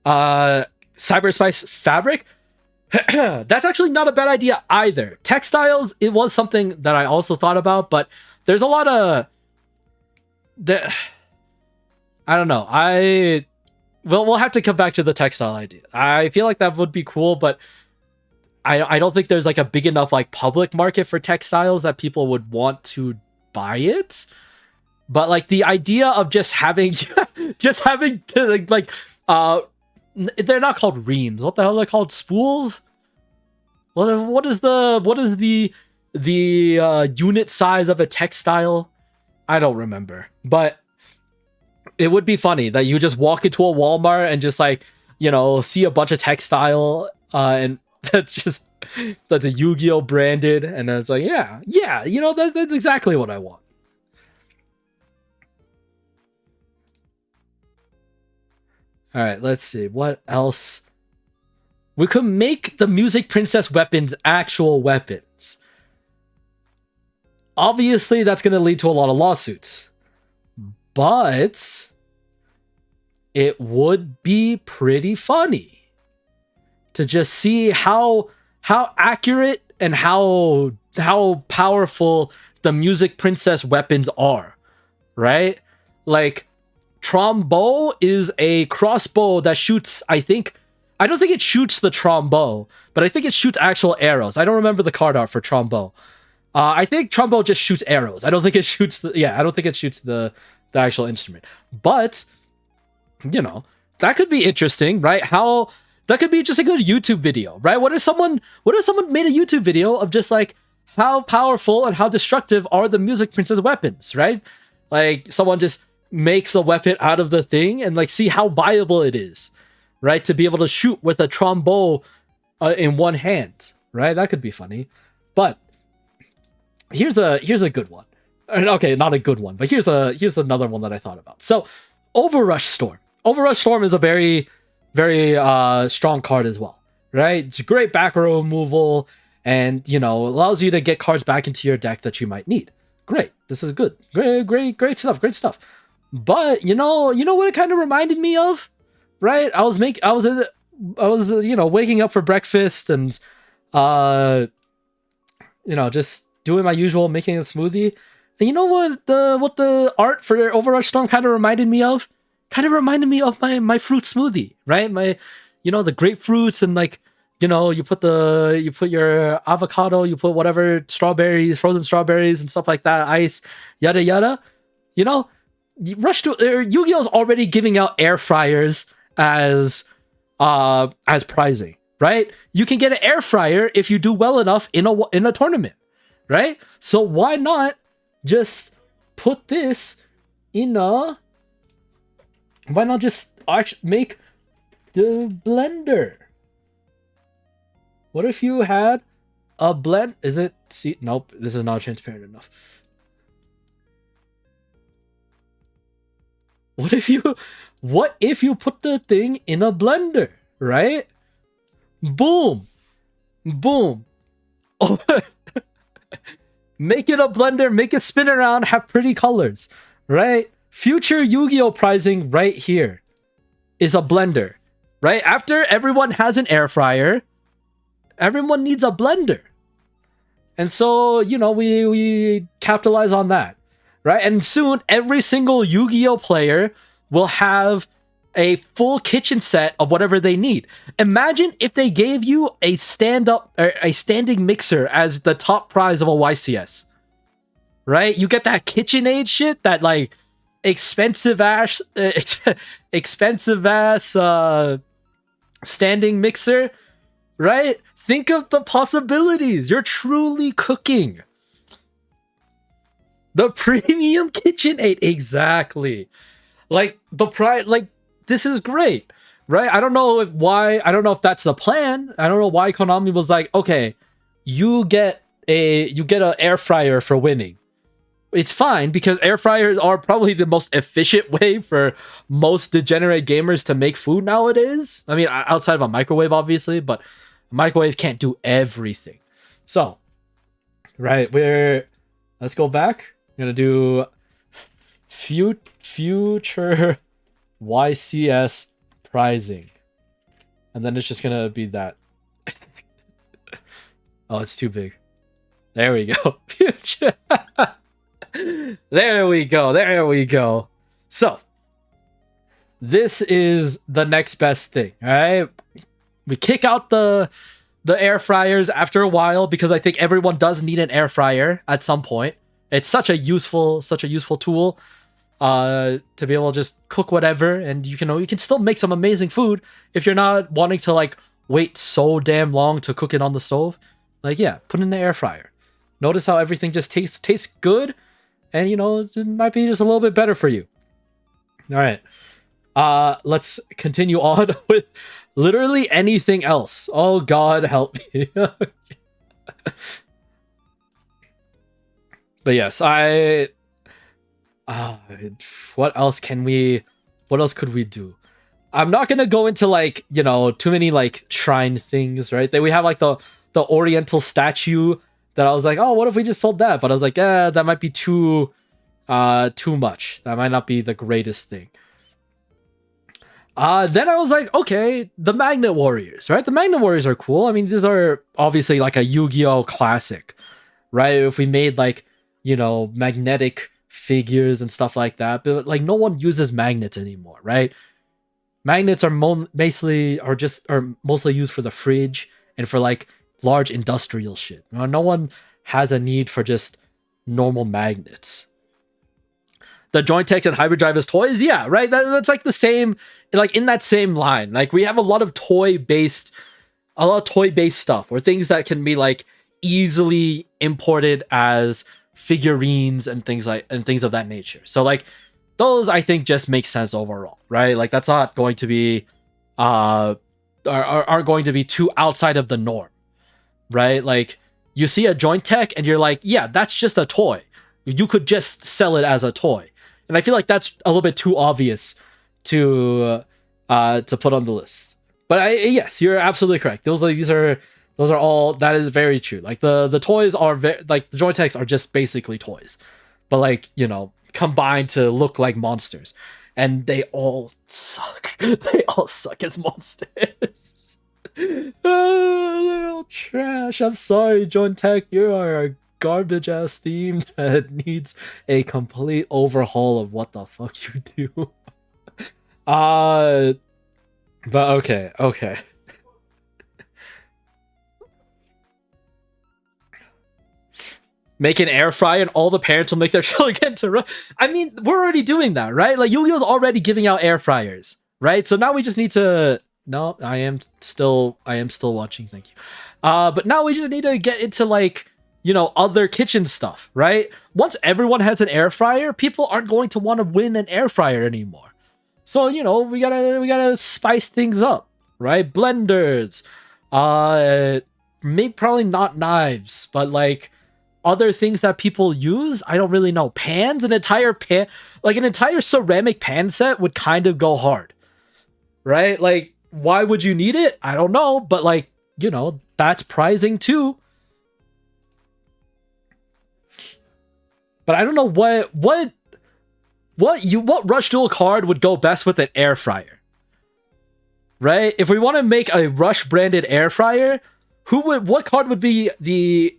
Cyber Spice fabric. That's actually not a bad idea either. Textiles, it was something that I also thought about, but there's a lot of I don't know. We'll have to come back to the textile idea. I feel like that would be cool, but I don't think there's like a big enough like public market for textiles that people would want to buy it. But like the idea of just having to like they're not called reams. What the hell are they called? Spools? What is the unit size of a textile? I don't remember. But it would be funny that you just walk into a Walmart and just like, see a bunch of textile and that's a Yu-Gi-Oh branded, and it's like, yeah, that's exactly what I want. All right, let's see what else. We could make the Music Princess weapons actual weapons. Obviously, that's going to lead to a lot of lawsuits, but it would be pretty funny to just see how accurate and how powerful the Music Princess weapons are, right? Like, Trombow is a crossbow that shoots, I don't think it shoots the Trombow, but I think it shoots actual arrows. I don't remember the card art for Trombow. I think Trombow just shoots arrows. I don't think it shoots the actual instrument. But, that could be interesting, right? That could be just a good YouTube video, right? What if someone made a YouTube video of just like how powerful and how destructive are the Music Princess weapons, right? Like someone just makes a weapon out of the thing and like see how viable it is, right? To be able to shoot with a Trombow in one hand, right? That could be funny. But here's a good one. Okay, not a good one, but here's another one that I thought about. So, Overrush Storm. Overrush Storm is a very, very strong card as well, right? It's great back row removal, and allows you to get cards back into your deck that you might need. Great, this is good. Great stuff. But you know what it kind of reminded me of, right? I was waking up for breakfast and just doing my usual, making a smoothie. And you know what the art for Overrush Storm kind of reminded me of? Kind of reminded me of my fruit smoothie, right? My the grapefruits and like you put your avocado, you put whatever strawberries, frozen strawberries and stuff like that, ice, yada yada. Yu-Gi-Oh is already giving out air fryers as prizing, right? You can get an air fryer if you do well enough in a tournament, right? So why not just put this in a? Why not just make the blender? What if you had a blend? Is it? See, nope. This is not transparent enough. What if you put the thing in a blender, right? Boom. Oh, make it a blender, make it spin around, have pretty colors, right? Future Yu-Gi-Oh prizing right here is a blender, right? After everyone has an air fryer, everyone needs a blender. And so, we capitalize on that. Right? And soon, every single Yu-Gi-Oh player will have a full kitchen set of whatever they need. Imagine if they gave you a standing mixer as the top prize of a YCS. Right? You get that KitchenAid shit, that like expensive ass standing mixer. Right? Think of the possibilities. You're truly cooking. The premium KitchenAid, exactly. Like this is great, right? I don't know if that's the plan. I don't know why Konami was like, okay, you get an air fryer for winning. It's fine because air fryers are probably the most efficient way for most degenerate gamers to make food nowadays. I mean, outside of a microwave, obviously, but a microwave can't do everything. So, right, let's go back. I'm gonna do future YCS prizing, and then it's just gonna be that. Oh, it's too big. There we go. Future. There we go. So this is the next best thing. All right, we kick out the air fryers after a while because I think everyone does need an air fryer at some point. It's such a useful tool to be able to just cook whatever, and you can still make some amazing food if you're not wanting to like wait so damn long to cook it on the stove. Like, yeah, put it in the air fryer. Notice how everything just tastes good, and it might be just a little bit better for you. All right. Let's continue on with literally anything else. Oh God, help me. But yes, what else can we? What else could we do? I'm not gonna go into like, you know, too many like shrine things, right? That we have like the Oriental statue that I was like, oh, what if we just sold that? But I was like, that might be too much. That might not be the greatest thing. Then I was like, okay, the Magnet Warriors, right? The Magnet Warriors are cool. I mean, these are obviously like a Yu-Gi-Oh classic, right? If we made like, you know, magnetic figures and stuff like that, but like no one uses magnets anymore, right? Magnets are mostly used for the fridge and for like large industrial shit. No one has a need for just normal magnets. The Jointex and Hybrid Drive as toys, yeah, right. That's like the same, like in that same line. Like we have a lot of toy-based stuff, or things that can be like easily imported as figurines and things of that nature. So like those I think just make sense overall, right? Like that's not going to be aren't going to be too outside of the norm, right? Like you see a Jointech and you're like, yeah, that's just a toy. You could just sell it as a toy. And I feel like that's a little bit too obvious to put on the list. But yes, you're absolutely correct. Those are all, that is very true. Like the toys are like the Joytechs are just basically toys, but like, you know, combined to look like monsters, and they all suck. They all suck as monsters. They're all trash. I'm sorry, Joytech, you are a garbage ass theme that needs a complete overhaul of what the fuck you do. But okay. Make an air fryer and all the parents will make their children get to run. I mean, we're already doing that, right? Like Yu-Gi-Oh's already giving out air fryers, right? So now we just need to. No, I am still watching. Thank you. But now we just need to get into like, you know, other kitchen stuff, right? Once everyone has an air fryer, people aren't going to want to win an air fryer anymore. So, you know, we gotta spice things up, right? Blenders, maybe probably not knives, but like other things that people use. I don't really know. Pans, an entire ceramic pan set would kind of go hard, right? Like, why would you need it? I don't know, but like, you know, that's prizing too. But I don't know what Rush Duel card would go best with an air fryer, right? If we want to make a Rush branded air fryer, what card would be the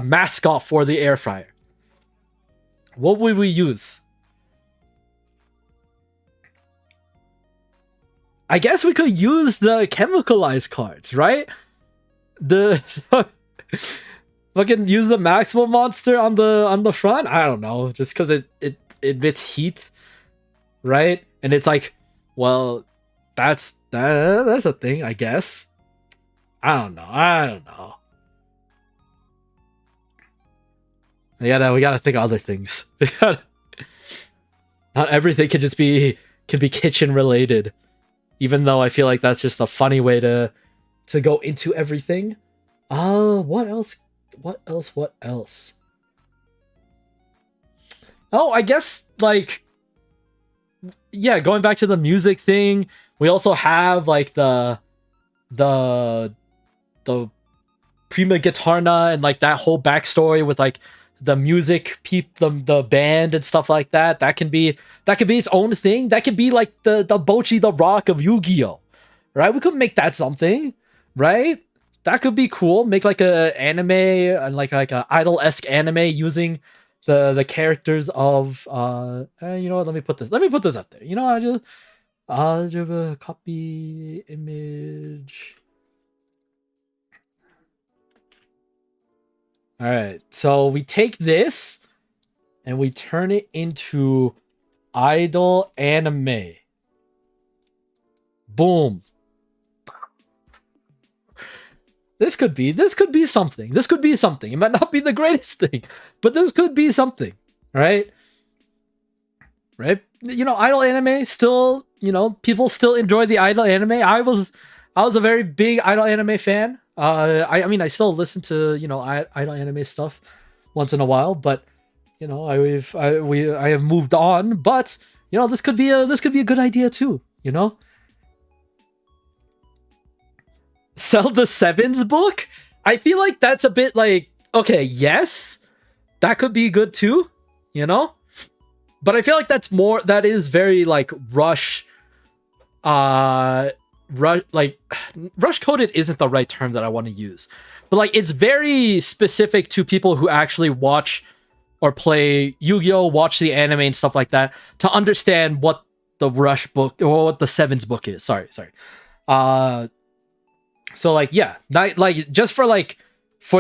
mascot for the air fryer? What would we use? I guess we could use the chemicalized cards, right? Fucking use the Maximum monster on the front. I don't know, just because it emits heat, right? And it's like, well, that's a thing, I guess. I don't know. We gotta think of other things. Not everything can be kitchen related, even though I feel like that's just a funny way to go into everything. What else? Oh, I guess like, yeah, going back to the music thing, we also have like the Prima Guitarna and like that whole backstory with like the music the band and stuff like that. That can be its own thing. That could be like the Bochi the Rock of Yu-Gi-Oh, right? We could make that something, right? That could be cool. Make like a anime and like a idol-esque anime using the characters of you know what, let me put this up there. You know, I'll just a copy image. All right, so we take this and we turn it into idol anime. Boom. This could be something. This could be something. It might not be the greatest thing, but this could be something, right? right? You know, idol anime still, you know, people still enjoy the idol anime. I was a very big idol anime fan. I mean, I still listen to, you know, idol anime stuff once in a while, but you know, I have moved on. But you know, this could be a good idea too. You know, sell the Sevens book. I feel like that's a bit like, okay, yes, that could be good too. You know, but I feel like that is very like rush rush coded isn't the right term that I want to use, but like it's very specific to people who actually watch or play Yu-Gi-Oh, watch the anime and stuff like that to understand what the rush book or what the Sevens book is. Sorry. So like, yeah, not like just for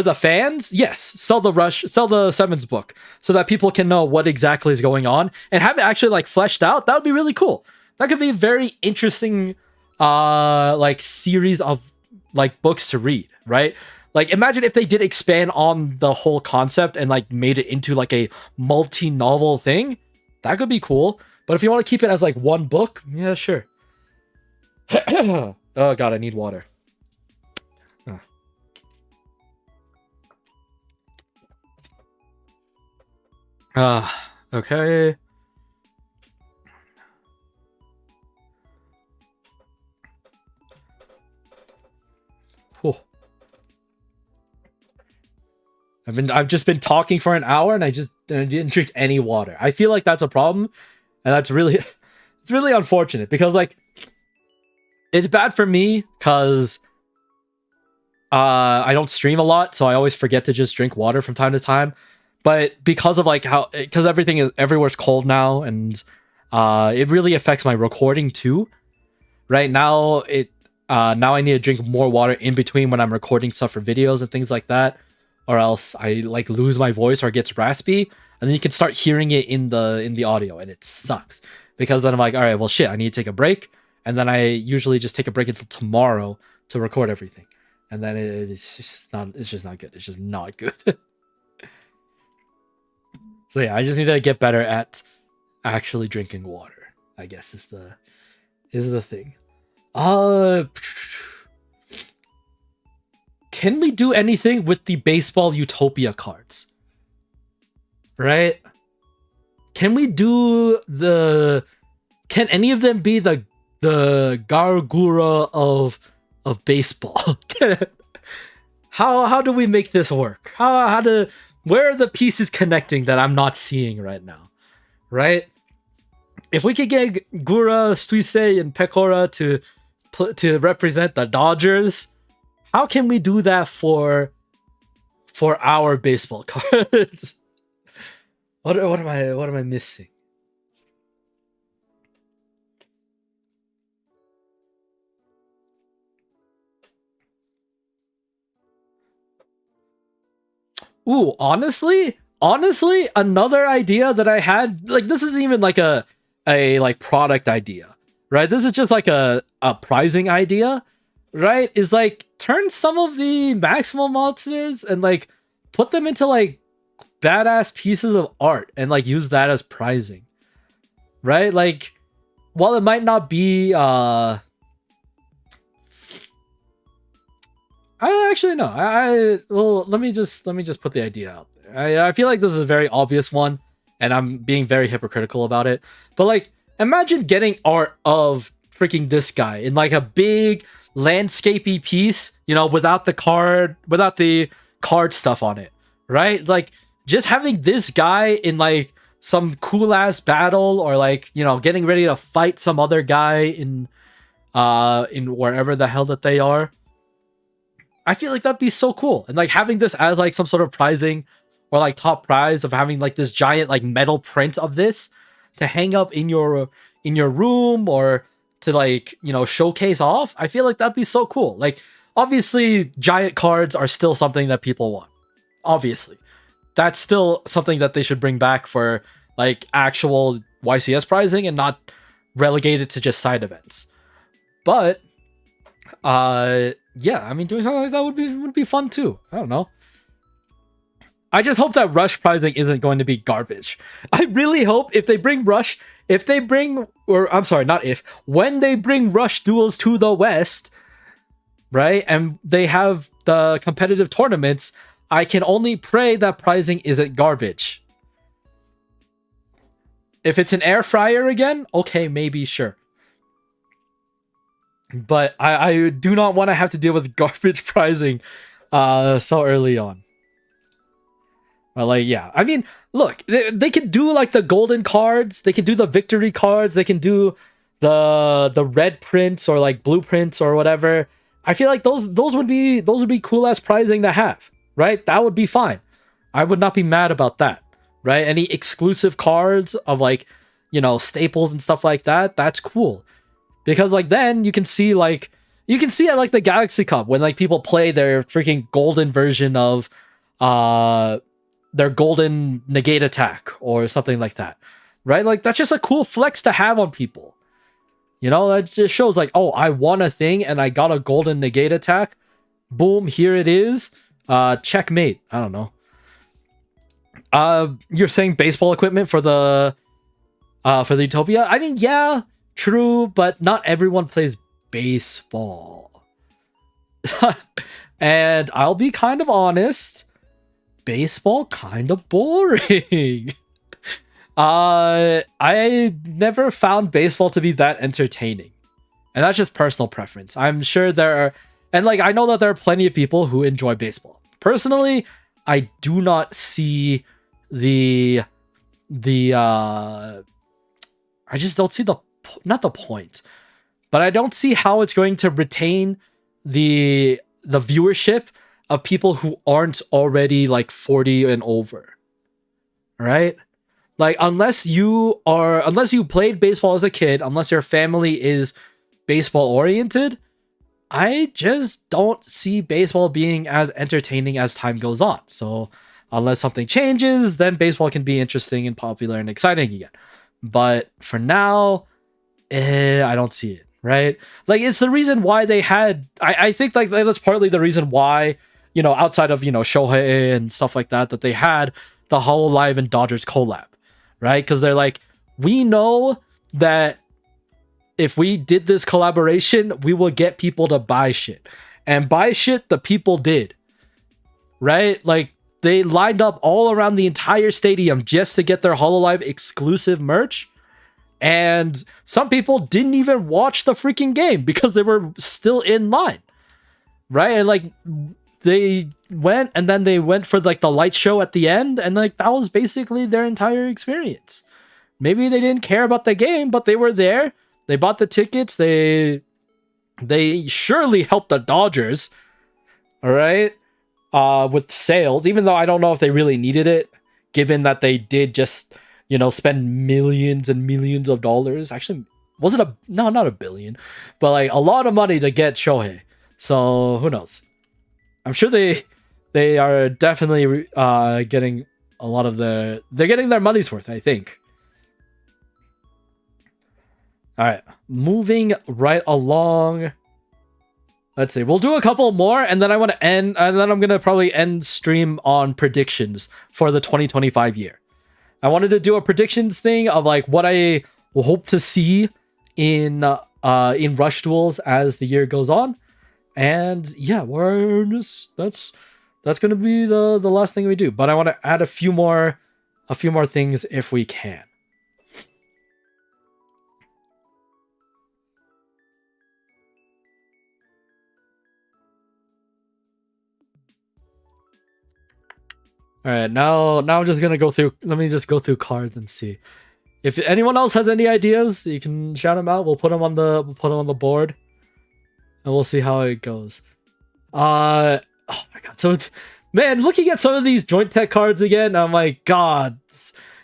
the fans, yes, sell the Sevens book so that people can know what exactly is going on and have it actually like fleshed out. That would be really cool. That could be a very interesting like series of like books to read, right? Like imagine if they did expand on the whole concept and like made it into like a multi-novel thing. That could be cool. But if you want to keep it as like one book, yeah, sure. Oh god, I need water. Okay. Whew. I've just been talking for an hour and I didn't drink any water. I feel like that's a problem, and that's really it's really unfortunate because like it's bad for me because I don't stream a lot, so I always forget to just drink water from time to time. But because of like because everywhere's cold now, and it really affects my recording too. Right now now I need to drink more water in between when I'm recording stuff for videos and things like that, or else I like lose my voice or it gets raspy, and then you can start hearing it in the audio, and it sucks because then I'm like, all right, well shit, I need to take a break, and then I usually just take a break until tomorrow to record everything, and then it's just not good. It's just not good. So yeah, I just need to get better at actually drinking water, I guess is the thing. Can we do anything with the baseball Utopia cards? Right? Can we do can any of them be the Gargura of baseball? How do we make this work? Where are the pieces connecting that I'm not seeing right now? Right? If we could get Gura, Suisei, and Pecora to represent the Dodgers, how can we do that for our baseball cards? What am I missing? Ooh, honestly, another idea that I had, like this isn't even like a like product idea, right? This is just like a pricing idea, right? Is like turn some of the maximal monsters and like put them into like badass pieces of art and like use that as pricing, right? Like while it might not be I actually no. Well, let me just put the idea out there. I feel like this is a very obvious one, and I'm being very hypocritical about it. But like, imagine getting art of freaking this guy in like a big landscapey piece, you know, without the card stuff on it, right? Like, just having this guy in like some cool ass battle, or like, you know, getting ready to fight some other guy in wherever the hell that they are. I feel like that'd be so cool. And like having this as like some sort of prizing or like top prize of having like this giant like metal print of this to hang up in your room or to like, you know, showcase off. I feel like that'd be so cool. Like obviously giant cards are still something that people want. Obviously. That's still something that they should bring back for like actual YCS prizing and not relegated to just side events. But yeah, I mean, doing something like that would be fun too. I don't know. I just hope that rush pricing isn't going to be garbage. I really hope if they bring rush, if they bring, or I'm sorry, not if, when they bring rush duels to the West, right, and they have the competitive tournaments, I can only pray that pricing isn't garbage. If it's an air fryer again, okay, maybe, sure. But I do not want to have to deal with garbage pricing so early on. Like, yeah, I mean, look, they can do like the golden cards, they can do the victory cards, they can do the red prints or like blueprints or whatever. I feel like those would be cool as pricing to have, right? That would be fine. I would not be mad about that, right? Any exclusive cards of like, you know, staples and stuff like that, that's cool. Because like then you can see at like the Galaxy Cup when like people play their freaking golden version of their golden negate attack or something like that, right? Like that's just a cool flex to have on people. You know, that just shows like, oh, I won a thing and I got a golden negate attack. Boom, here it is. Checkmate. I don't know. You're saying baseball equipment for the Utopia? I mean, yeah, true, but not everyone plays baseball. And I'll be kind of honest, baseball kind of boring. I never found baseball to be that entertaining. And that's just personal preference. I'm sure there are, and like I know that there are plenty of people who enjoy baseball. Personally, I do not see I just don't see not the point, but I don't see how it's going to retain the viewership of people who aren't already like 40 and over. Right? Like unless you played baseball as a kid, unless your family is baseball oriented, I just don't see baseball being as entertaining as time goes on. So unless something changes, then baseball can be interesting and popular and exciting again. But for now, I don't see it, right? Like it's the reason why they had, I think like that's partly the reason why, you know, outside of, you know, Shohei and stuff like that, that they had the HoloLive and Dodgers collab, right? Because they're like, we know that if we did this collaboration, we will get people to buy shit. And buy shit the people did, right? Like they lined up all around the entire stadium just to get their HoloLive exclusive merch. And some people didn't even watch the freaking game because they were still in line, right? And like they went and then they went for like the light show at the end, and like that was basically their entire experience. Maybe they didn't care about the game, but they were there. They bought the tickets. They surely helped the Dodgers, all right, with sales, even though I don't know if they really needed it, given that they did just, you know, spend millions and millions of dollars. Actually, was it not a billion, but like a lot of money to get Shohei. So who knows? I'm sure they are definitely getting a lot of they're getting their money's worth, I think. All right, moving right along. Let's see. We'll do a couple more, and then I want to end, and then I'm gonna probably end stream on predictions for the 2025 year. I wanted to do a predictions thing of like what I will hope to see in Rush Duels as the year goes on, and yeah, we're just that's gonna be the last thing we do. But I want to add a few more things if we can. All right, now I'm just gonna go through. Let me just go through cards and see if anyone else has any ideas. You can shout them out. We'll put them on the board, and we'll see how it goes. Oh my god! So, man, looking at some of these joint tech cards again, I'm like, God.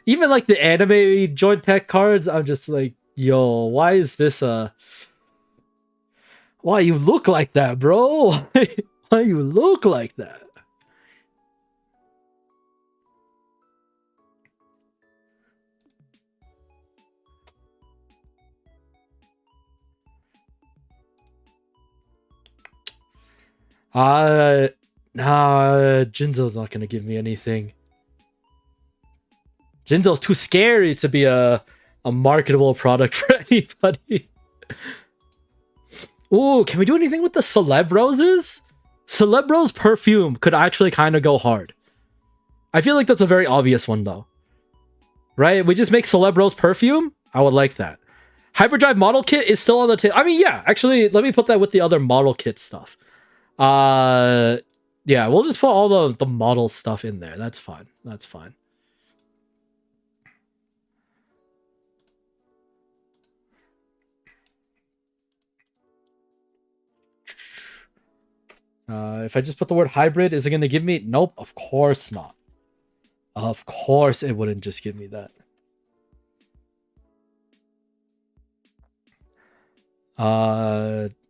Even like the anime joint tech cards, I'm just like, yo, why is this why you look like that, bro? Why you look like that? Nah, Jinzo's not gonna give me anything. Jinzo's too scary to be a marketable product for anybody. Ooh, can we do anything with the Celeb Roses? Celeb Rose perfume could actually kind of go hard. I feel like that's a very obvious one though. Right? We just make Celeb Rose perfume? I would like that. Hyperdrive model kit is still on the table. I mean, yeah, actually, let me put that with the other model kit stuff. Yeah, we'll just put all the model stuff in there. That's fine. That's fine. If I just put the word hybrid, is it going to give me? Nope, of course not. Of course it wouldn't just give me that.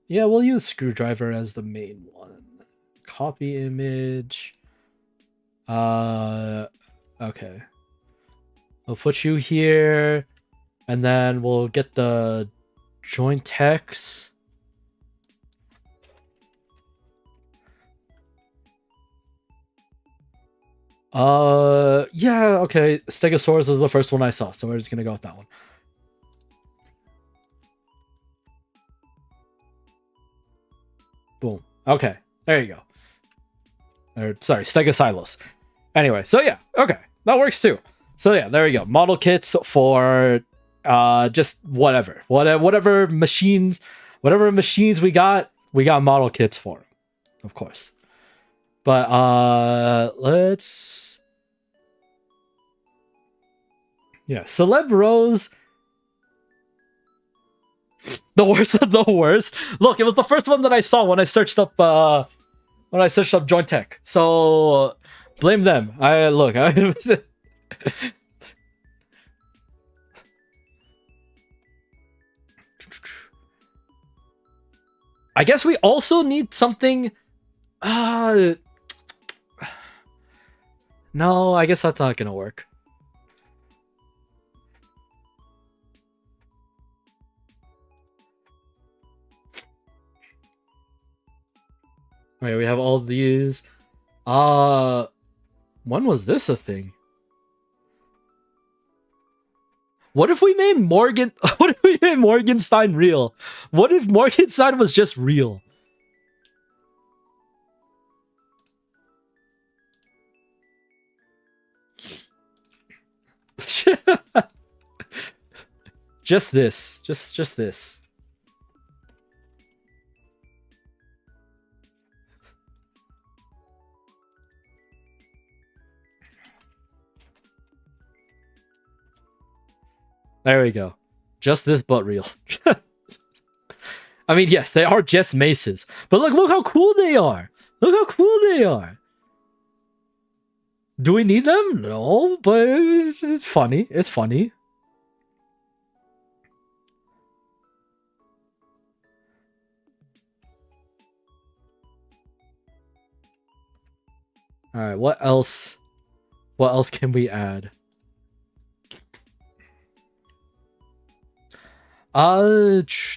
Yeah, we'll use screwdriver as the main one. Copy image. Okay. We'll put you here, and then we'll get the joint text. Yeah, okay. Stegosaurus is the first one I saw, so we're just gonna go with that one. Boom. Okay, there you go. Or sorry, Stegosylos. Anyway, so yeah, okay, that works too. So yeah, there we go. Model kits for just whatever machines we got model kits for, of course. But let's Celeb Rose. The worst of the worst. Look, it was the first one that I saw when I searched up Joint Tech. So blame them. I guess we also need something. No, I guess that's not gonna work. Okay, we have all these. When was this a thing? What if we made Morgan? What if we made Morgenstein real? What if Morgenstein was just real? Just this. Just this. There we go. Just this, but real. I mean, yes, they are just maces. But look how cool they are. Look how cool they are. Do we need them? No, but it's funny. It's funny. All right, what else? What else can we add?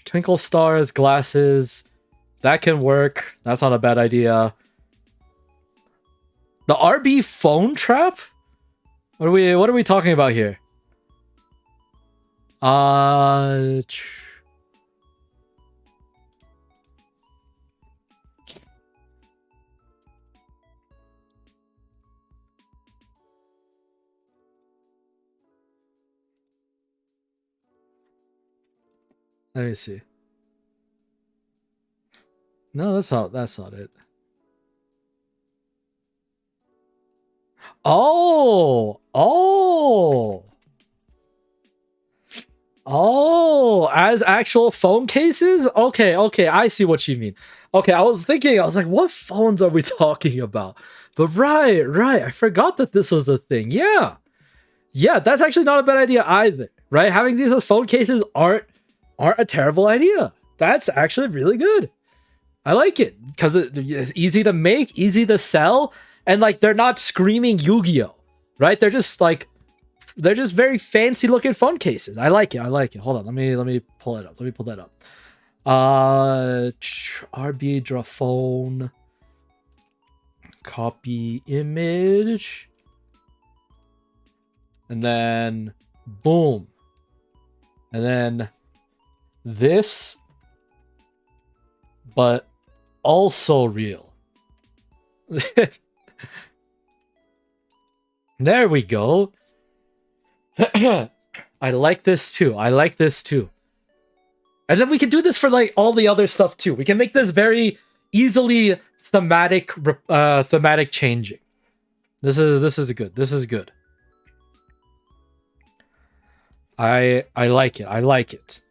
Twinkle stars, glasses. That can work. That's not a bad idea. The RB phone trap? What are we talking about here? Let me see. No, that's not it. Oh, as actual phone cases? Okay, I see what you mean. Okay, I was like, what phones are we talking about? But right, I forgot that this was a thing. Yeah, that's actually not a bad idea either, right? Having these as phone cases aren't a terrible idea. That's actually really good. I like it because it's easy to make, easy to sell, and like they're not screaming Yu-Gi-Oh, right? They're just very fancy looking phone cases. I like it. Hold on, let me pull it up. Let me pull that up. RB draw phone copy image, and then boom, and then this, but also real. There we go. I like this too. I like this too. And then we can do this for like all the other stuff too. We can make this very easily thematic changing. This is good. This is good. I like it. I like it.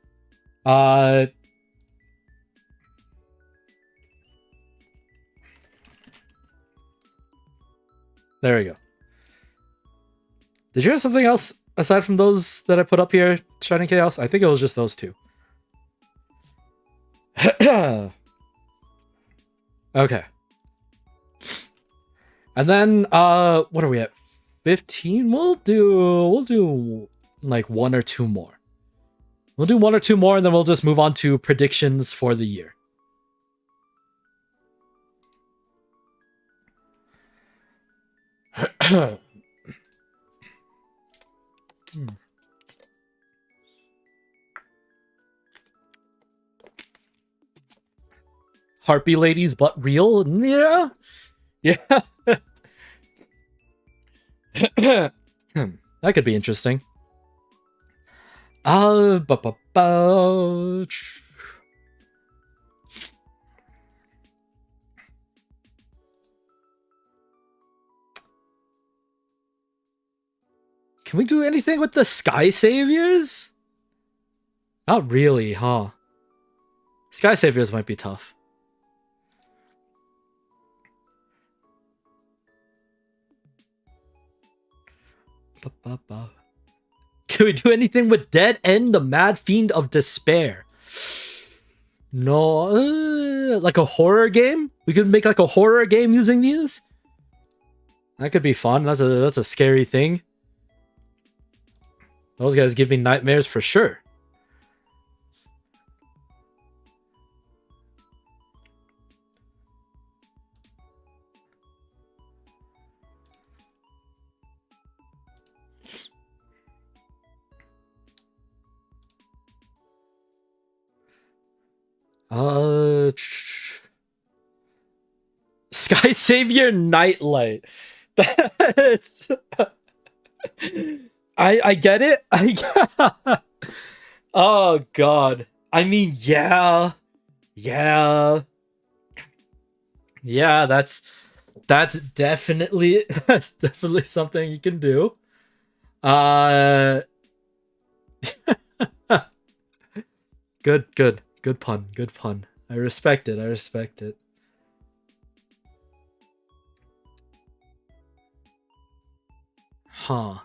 There we go. Did you have something else aside from those that I put up here, Shining Chaos? I think it was just those two. Okay. And then what are we at? 15? We'll do like one or two more. We'll do one or two more and then we'll just move on to predictions for the year. Harpy ladies, but real? Yeah. Yeah. That could be interesting. Can we do anything with the Sky Saviors? Not really, huh? Sky Saviors might be tough. Can we do anything with Dead End, the Mad Fiend of Despair? No, like a horror game? We could make like a horror game using these? That could be fun. That's a scary thing. Those guys give me nightmares for sure. Sky Savior Nightlight. That's I get it. Oh god. I mean, yeah. Yeah, that's definitely something you can do. Good pun. I respect it. Huh.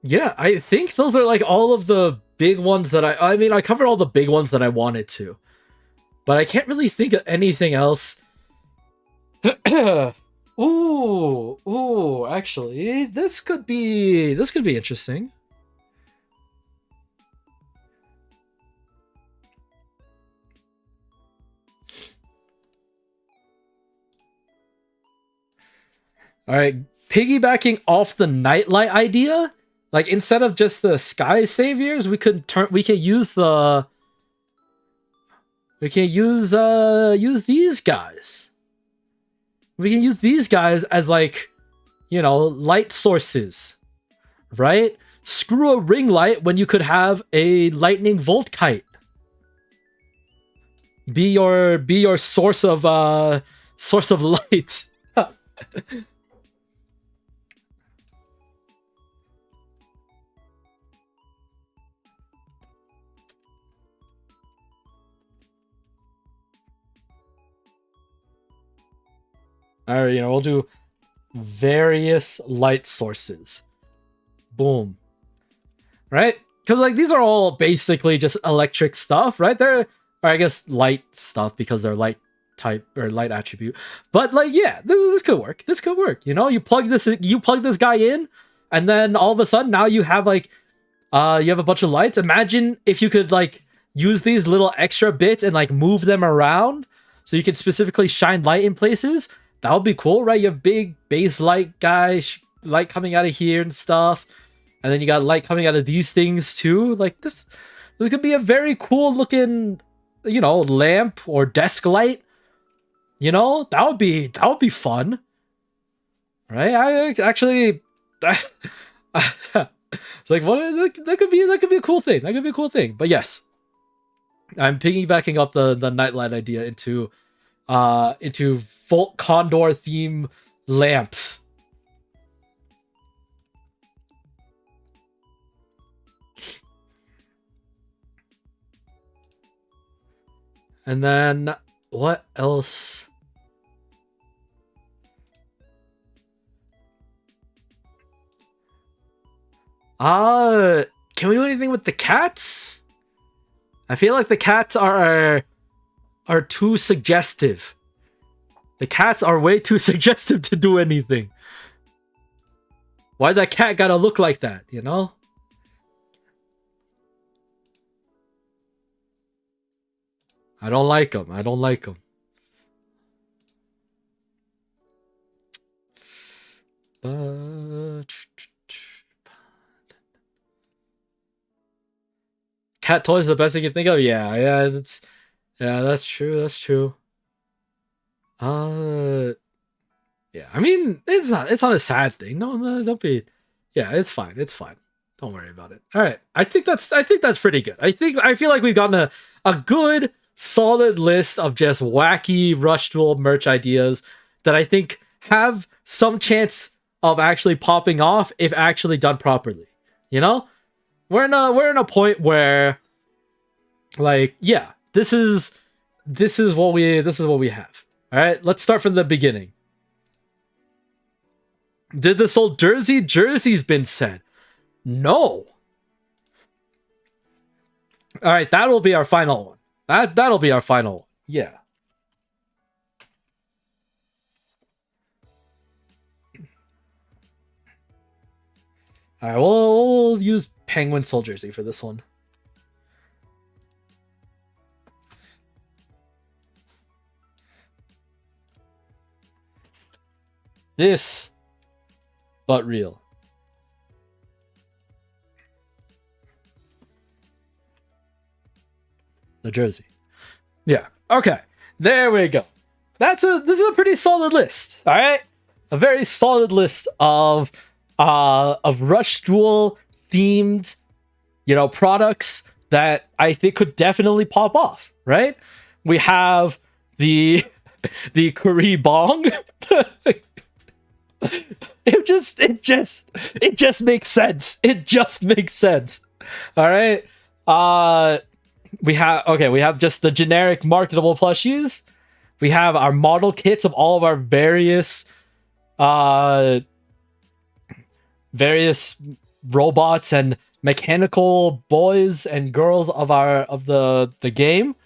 Yeah, I think those are like all of the big ones that I mean, I covered all the big ones that I wanted to. But I can't really think of anything else. Ooh, actually, this could be interesting. All right, piggybacking off the Nightlight idea, like instead of just the Sky Saviors, we can use these guys. We can use these guys as like, you know, light sources, right? Screw a ring light when you could have a lightning volt kite. Be your source of light. Alright, you know, we'll do various light sources. Boom. Right? Because, like, these are all basically just electric stuff, right? Or I guess light stuff because they're light type or light attribute. But, like, yeah, this could work. This could work. You know, you plug this guy in, and then all of a sudden now you have, like, You have a bunch of lights. Imagine if you could like use these little extra bits and like move them around so you could specifically shine light in places. That would be cool, right? You have big base light guys, light coming out of here and stuff. And then you got light coming out of these things too. Like this could be a very cool looking, you know, lamp or desk light. You know, that would be fun. Right? I actually it's like what that could be a cool thing. That could be a cool thing. But yes. I'm piggybacking off the nightlight idea into Volt Condor theme lamps. And then what else? Can we do anything with the cats? I feel like the cats are too suggestive. The cats are way too suggestive to do anything. Why that cat gotta look like that, you know? I don't like them. I don't like them. Cat toys are the best I can think of. Yeah, that's true. That's true. Yeah. I mean, it's not a sad thing. No, don't be. Yeah, it's fine. It's fine. Don't worry about it. All right. I think that's pretty good. I feel like we've gotten a good solid list of just wacky Rush Duel merch ideas that I think have some chance of actually popping off if actually done properly. You know? We're in a point where like, yeah, this is what we have. All right, let's start from the beginning. Did this old jersey's been said? No. All right, that'll be our final one. That'll be our final one. Yeah. All right, we'll use Penguin Soul Jersey for this one. This, but real. The jersey. Yeah. Okay. There we go. This is a pretty solid list. All right. A very solid list of Rush Duel themed, you know, products that I think could definitely pop off. Right. We have the Curry Bong. It just makes sense. It just makes sense. All right. We have just the generic marketable plushies. We have our model kits of all of our various robots and mechanical boys and girls of the game.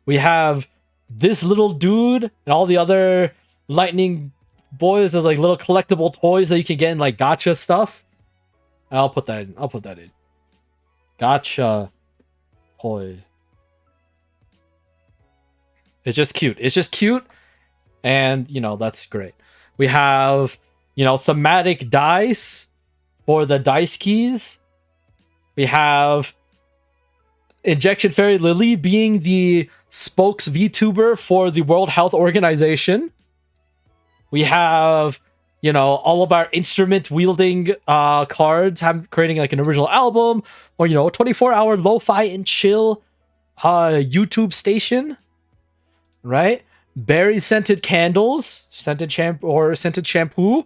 We have this little dude and all the other lightning boys are like little collectible toys that you can get in like gacha stuff. I'll put that in. Gacha toy. It's just cute. And, you know, that's great. We have, you know, thematic dice for the dice keys. We have Injection Fairy Lily being the spokes VTuber for the World Health Organization. We have, you know, all of our instrument wielding cards creating like an original album, or, you know, a 24-hour lo-fi and chill YouTube station, right? Berry scented candles, scented shampoo,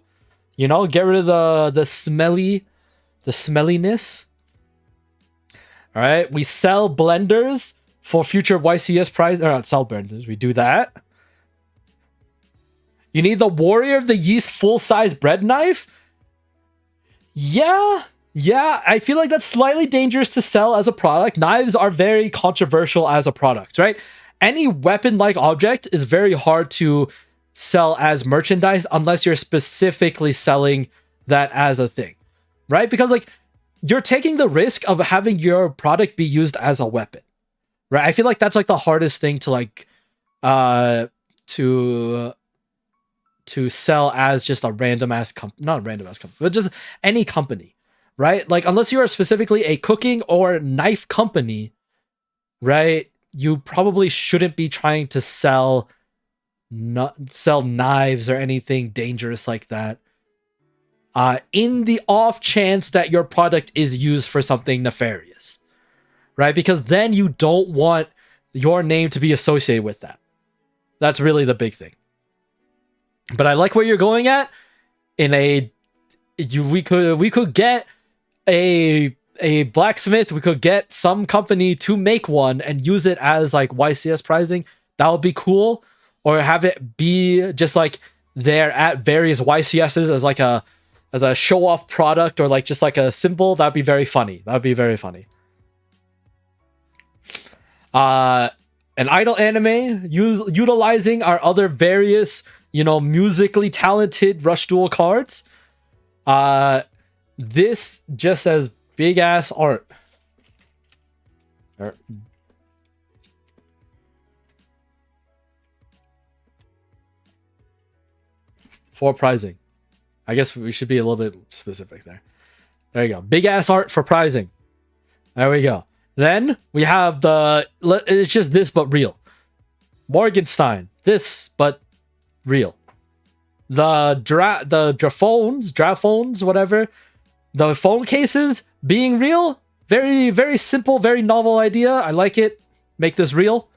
you know, get rid of the smelliness. All right, we sell blenders for future YCS prize. Or not sell blenders, we do that. You need the Warrior of the Yeast full-size bread knife? Yeah, I feel like that's slightly dangerous to sell as a product. Knives are very controversial as a product, right? Any weapon-like object is very hard to sell as merchandise unless you're specifically selling that as a thing, right? Because like you're taking the risk of having your product be used as a weapon, right? I feel like that's like the hardest thing to like to sell as just a random ass company, not a random ass company, but just any company, right? Like unless you are specifically a cooking or knife company, right? You probably shouldn't be trying to sell knives or anything dangerous like that. In the off chance that your product is used for something nefarious, right? Because then you don't want your name to be associated with that. That's really the big thing. But I like where you're going at. We could get a blacksmith. We could get some company to make one and use it as like YCS pricing. That would be cool. Or have it be just like there at various YCSs as like a show off product or like just like a symbol. That'd be very funny. That'd be very funny. An idol anime utilizing our other various, musically talented Rush Duel cards. This just says big ass art. For pricing. I guess we should be a little bit specific there. There you go. Big ass art for pricing. There we go. Then we have it's just this but real. Morgenstein. This but real. The Draphones, whatever. The phone cases being real. Very, very simple, very novel idea. I like it. Make this real.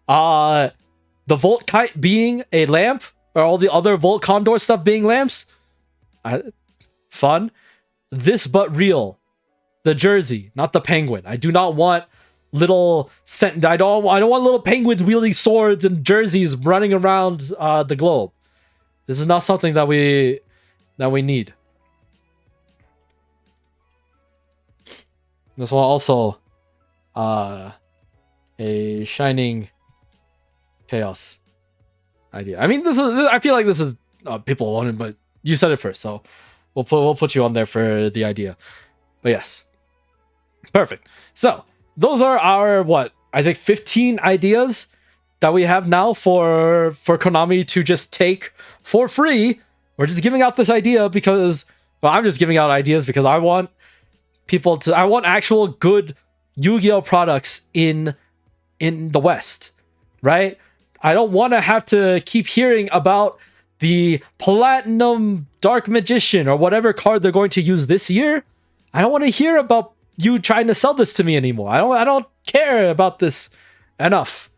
The Volt Kite being a lamp. Or all the other Volt Condor stuff being lamps. Fun. This but real. The jersey, not the penguin. I do not want I don't want little penguins wielding swords and jerseys running around the globe. This is not something that we need. This one also a shining chaos idea. I mean, I feel like this is people want it, but you said it first, so we'll put you on there for the idea. But yes, perfect. So those are our I think 15 ideas that we have now for Konami to just take for free. We're just giving out this idea because I'm just giving out ideas because I want actual good Yu-Gi-Oh products in the West, right? I don't want to have to keep hearing about the Platinum Dark Magician or whatever card they're going to use this year. I don't want to hear about you trying to sell this to me anymore. I don't care about this enough.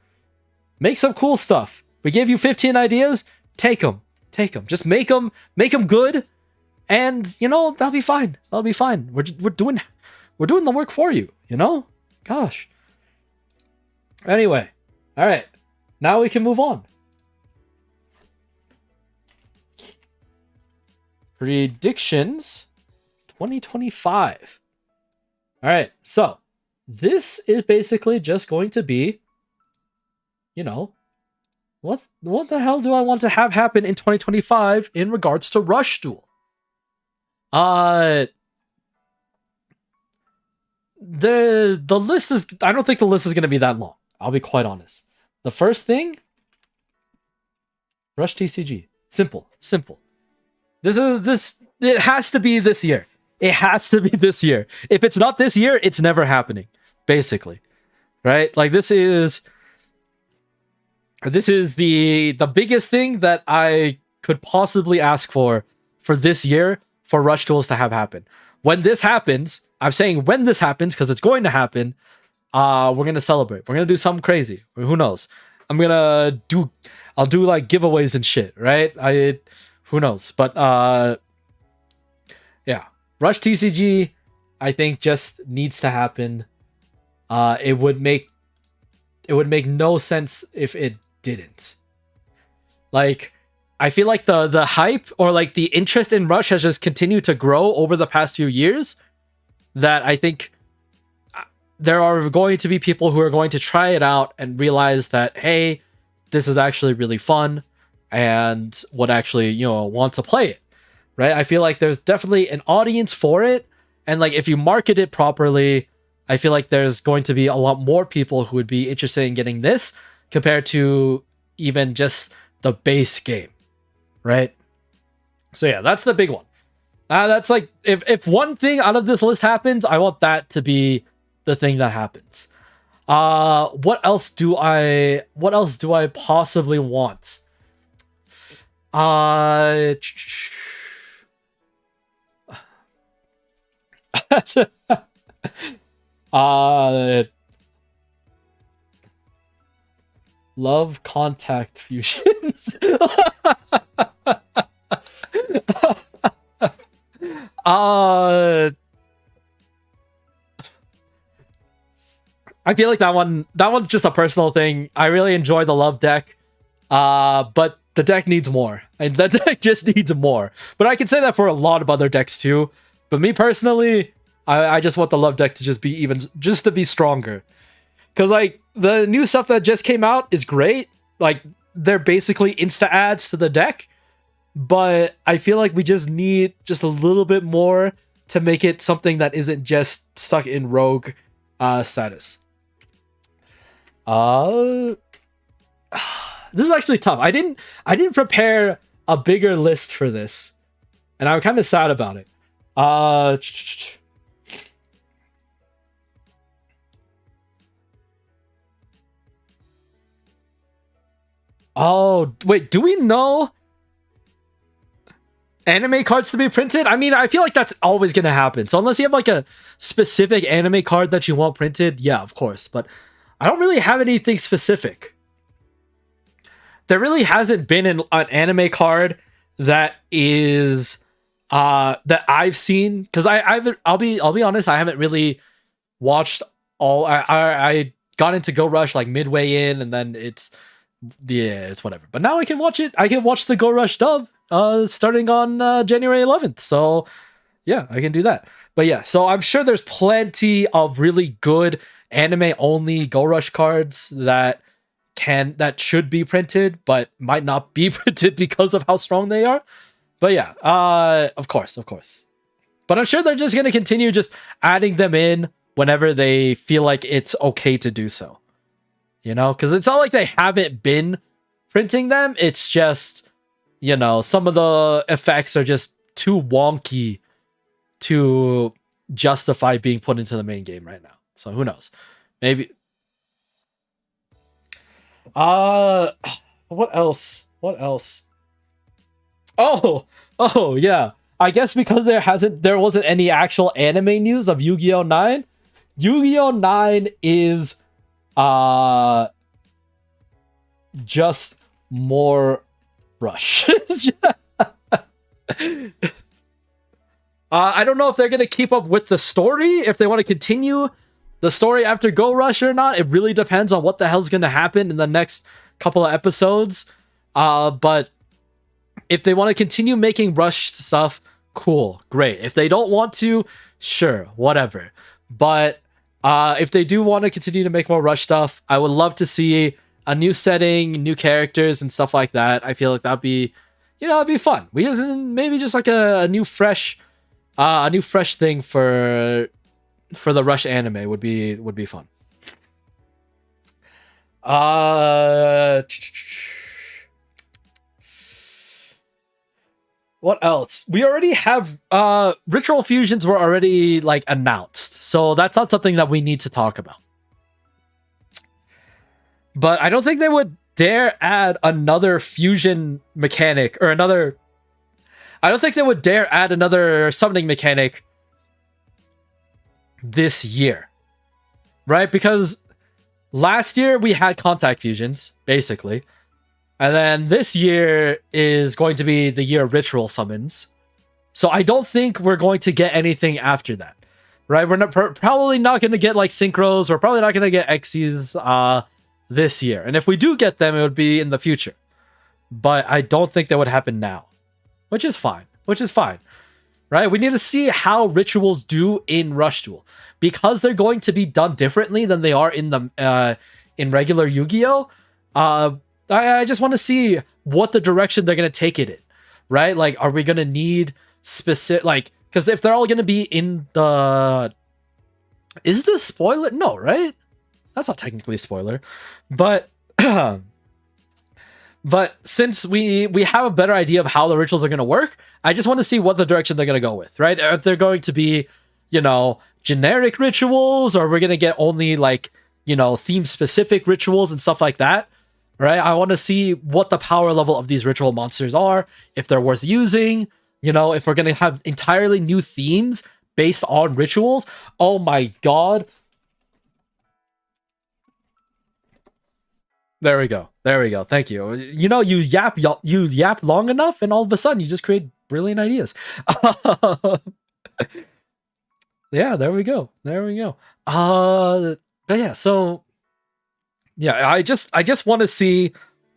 Make some cool stuff. We gave you 15 ideas. Take them. Just make them good, and that'll be fine. That'll be fine. We're doing the work for you. Gosh. Anyway, all right. Now we can move on. Predictions 2025. All right, so this is basically just going to be, what the hell do I want to have happen in 2025 in regards to Rush Duel? The list is, I don't think the list is going to be that long. I'll be quite honest. The first thing, Rush TCG. Simple. It has to be this year. It has to be this year. If it's not this year, it's never happening, basically. Right? Like this is the biggest thing that I could possibly ask for this year for Rush Duels to have happen. When this happens, I'm saying when this happens because it's going to happen, we're going to celebrate. We're going to do something crazy. Who knows? I'll do like giveaways and shit, right? Who knows? But yeah. Rush TCG, I think, just needs to happen. It would make no sense if it didn't. Like, I feel like the hype or like the interest in Rush has just continued to grow over the past few years. That I think there are going to be people who are going to try it out and realize that, hey, this is actually really fun and would actually, want to play it. Right? I feel like there's definitely an audience for it. And like if you market it properly, I feel like there's going to be a lot more people who would be interested in getting this compared to even just the base game, right? So yeah, that's the big one. That's like if one thing out of this list happens, I want that to be the thing that happens. What else do I possibly want? uh love contact fusions. I feel like that one's just a personal thing. I really enjoy the love deck. But the deck needs more. And the deck just needs more. But I can say that for a lot of other decks too. But me personally, I just want the love deck to just to be stronger. Because like the new stuff that just came out is great. Like they're basically insta adds to the deck. But I feel like we just need just a little bit more to make it something that isn't just stuck in rogue status. This is actually tough. I didn't prepare a bigger list for this, and I'm kind of sad about it. Oh wait, do we know anime cards to be printed? I mean, I feel like that's always gonna happen. So unless you have like a specific anime card that you want printed, yeah, of course. But I don't really have anything specific. There really hasn't been an anime card that is that I've seen, because I'll be honest, I haven't really watched all. I got into Go Rush like midway in, and then it's whatever. But now I can watch it. I can watch the Go Rush dub starting on January 11th. So yeah, I can do that. But yeah, so I'm sure there's plenty of really good anime only Go Rush cards that should be printed, but might not be printed because of how strong they are. But yeah, of course. But I'm sure they're just going to continue just adding them in whenever they feel like it's okay to do so. You know, because it's not like they haven't been printing them. It's just, you know, some of the effects are just too wonky to justify being put into the main game right now. So who knows? Maybe. What else? Oh yeah. I guess because there wasn't any actual anime news of Yu-Gi-Oh! 9. Yu-Gi-Oh! 9 is just more rush. I don't know if they're gonna keep up with the story, if they want to continue the story after Go Rush or not. It really depends on what the hell's gonna happen in the next couple of episodes. But if they want to continue making Rush stuff, cool, great. If they don't want to, sure, whatever. But if they do want to continue to make more Rush stuff, I would love to see a new setting, new characters, and stuff like that. I feel like that'd be, it'd be fun. We just maybe just like a new fresh thing for the Rush anime would be fun. What else? We already have ritual fusions were already like announced, so that's not something that we need to talk about. But I don't think they would dare add another fusion mechanic or another. I don't think they would dare add another summoning mechanic this year, right? Because last year we had contact fusions, basically. And then this year is going to be the year of ritual summons. So I don't think we're going to get anything after that, right? We're probably not going to get like synchros. We're probably not going to get Xyz this year. And if we do get them, it would be in the future. But I don't think that would happen now, which is fine, right? We need to see how rituals do in Rush Duel, because they're going to be done differently than they are in the in regular Yu-Gi-Oh! I just want to see what the direction they're going to take it in, right? Like, are we going to need specific, like, Because if they're all gonna be in the, is this spoiler? No, right? That's not technically a spoiler, but but since we have a better idea of how the rituals are gonna work, I just want to see what the direction they're gonna go with, right? If they're going to be, generic rituals, or we're gonna get only like, theme specific rituals and stuff like that, right? I want to see what the power level of these ritual monsters are, if they're worth using, if we're gonna have entirely new themes based on rituals. Oh my god. There we go. Thank you. You yap long enough, and all of a sudden you just create brilliant ideas. Yeah, there we go. But yeah, so yeah, I just want to see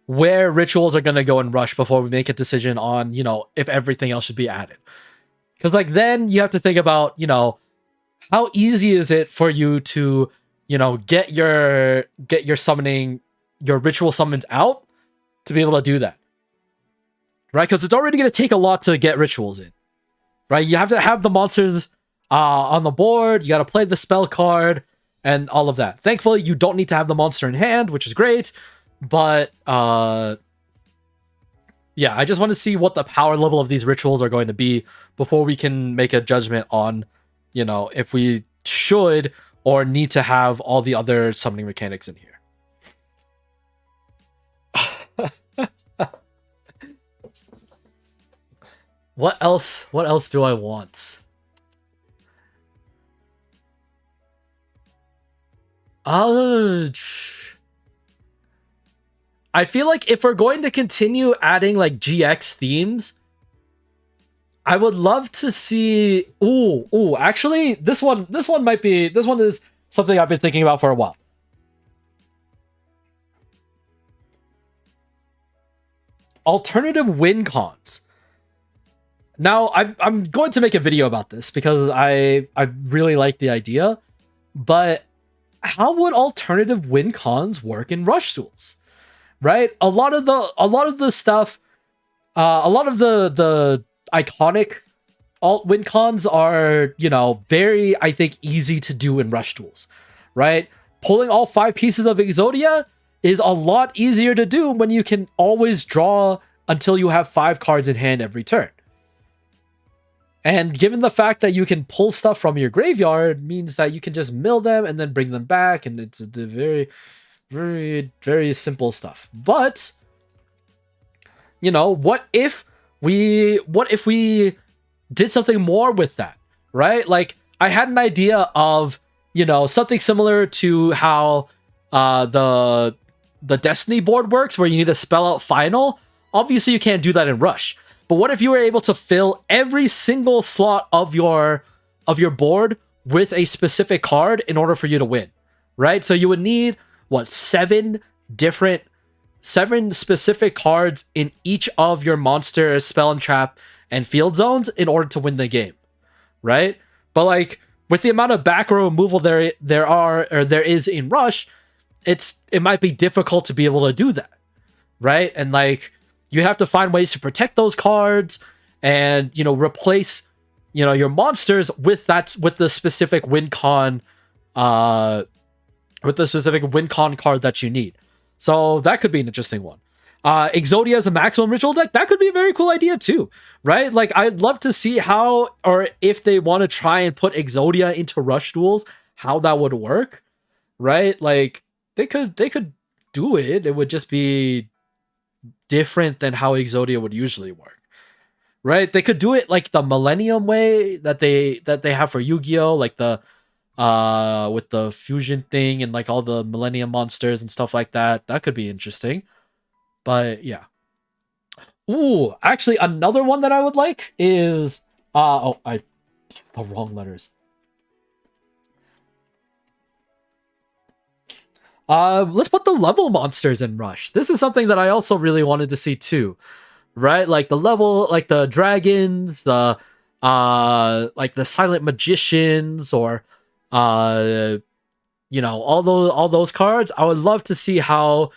where rituals are gonna go in Rush before we make a decision on, if everything else should be added. Because like then you have to think about, how easy is it for you to, get your summoning, your ritual summons out to be able to do that, right? Because it's already going to take a lot to get rituals in, right? You have to have the monsters on the board. You got to play the spell card and all of that. Thankfully, you don't need to have the monster in hand, which is great. But yeah, I just want to see what the power level of these rituals are going to be before we can make a judgment on, if we should or need to have all the other summoning mechanics in here. What else do I want? I feel like if we're going to continue adding like GX themes, I would love to see. Actually, this one is something I've been thinking about for a while. Alternative win cons. Now, I'm going to make a video about this because I really like the idea, but how would alternative win cons work in Rush Duels? Right? A lot of the stuff, a lot of the iconic alt win cons are, very, I think, easy to do in Rush Duels, right? Pulling all 5 pieces of Exodia is a lot easier to do when you can always draw until you have 5 cards in hand every turn. And given the fact that you can pull stuff from your graveyard means that you can just mill them and then bring them back, and it's a very, very, very simple stuff. But, what if we did something more with that, right? Like, I had an idea of, something similar to how the Destiny board works, where you need to spell out final. Obviously, you can't do that in Rush. But what if you were able to fill every single slot of your board with a specific card in order for you to win, right? So you would need, 7 specific cards in each of your monster, spell and trap, and field zones in order to win the game, right? But like with the amount of back row removal there is in Rush, it might be difficult to be able to do that, right? And like you have to find ways to protect those cards and, replace, your monsters with the specific win con, card that you need. So that could be an interesting one. Exodia as a maximum ritual deck, that could be a very cool idea too, right? Like I'd love to see how, or if they want to try and put Exodia into Rush Duels, how that would work, right? Like they could do it. It would just be different than how Exodia would usually work, right? They could do it like the Millennium way that they have for Yu-Gi-Oh, like the with the fusion thing and like all the Millennium monsters and stuff like that. That could be interesting. But yeah. Ooh, actually another one that I would like is I the wrong letters. Let's put the level monsters in Rush. This is something that I also really wanted to see too, right? Like the level, like the dragons, the like the silent magicians, or all those cards. I would love to see how,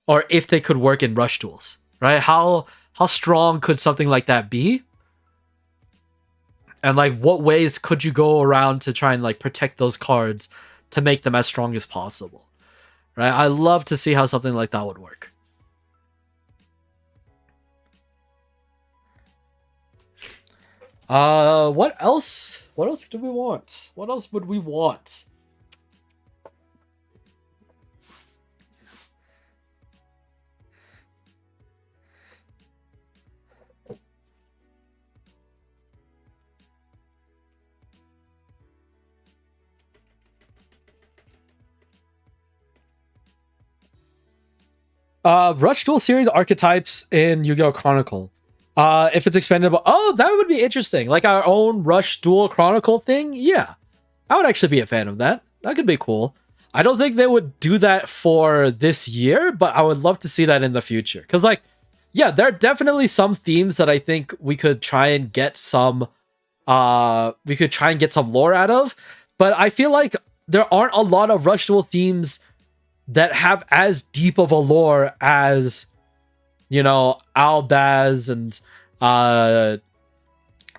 or if they could work in Rush Duels, right? How strong could something like that be? And like what ways could you go around to try and like protect those cards to make them as strong as possible, right? I love to see how something like that would work. What else? What else do we want? What else would we want? Rush Duel series archetypes in Yu-Gi-Oh! Chronicle. If it's expandable, oh, that would be interesting. Like our own Rush Duel Chronicle thing. Yeah, I would actually be a fan of that. That could be cool. I don't think they would do that for this year, but I would love to see that in the future. Because, like, yeah, there are definitely some themes that I think we could try and get some, lore out of. But I feel like there aren't a lot of Rush Duel themes that have as deep of a lore as, you know, Albaz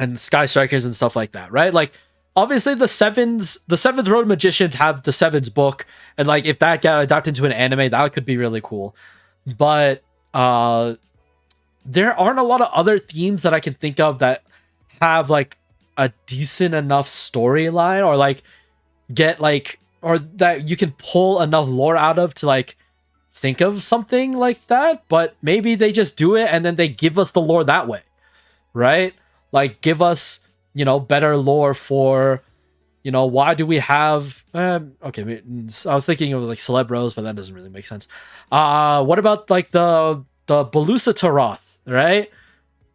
and Sky Strikers and stuff like that, right? Like, obviously the Seventh Road Magicians have the Sevens book, and like if that got adapted into an anime, that could be really cool. But there aren't a lot of other themes that I can think of that have like a decent enough storyline, or like get like, or that you can pull enough lore out of to like think of something like that. But maybe they just do it and then they give us the lore that way, right? Like give us, you know, better lore for, you know, why do we have okay, I was thinking of like Celebros, but that doesn't really make sense. What about like the Balusa Taroth, right?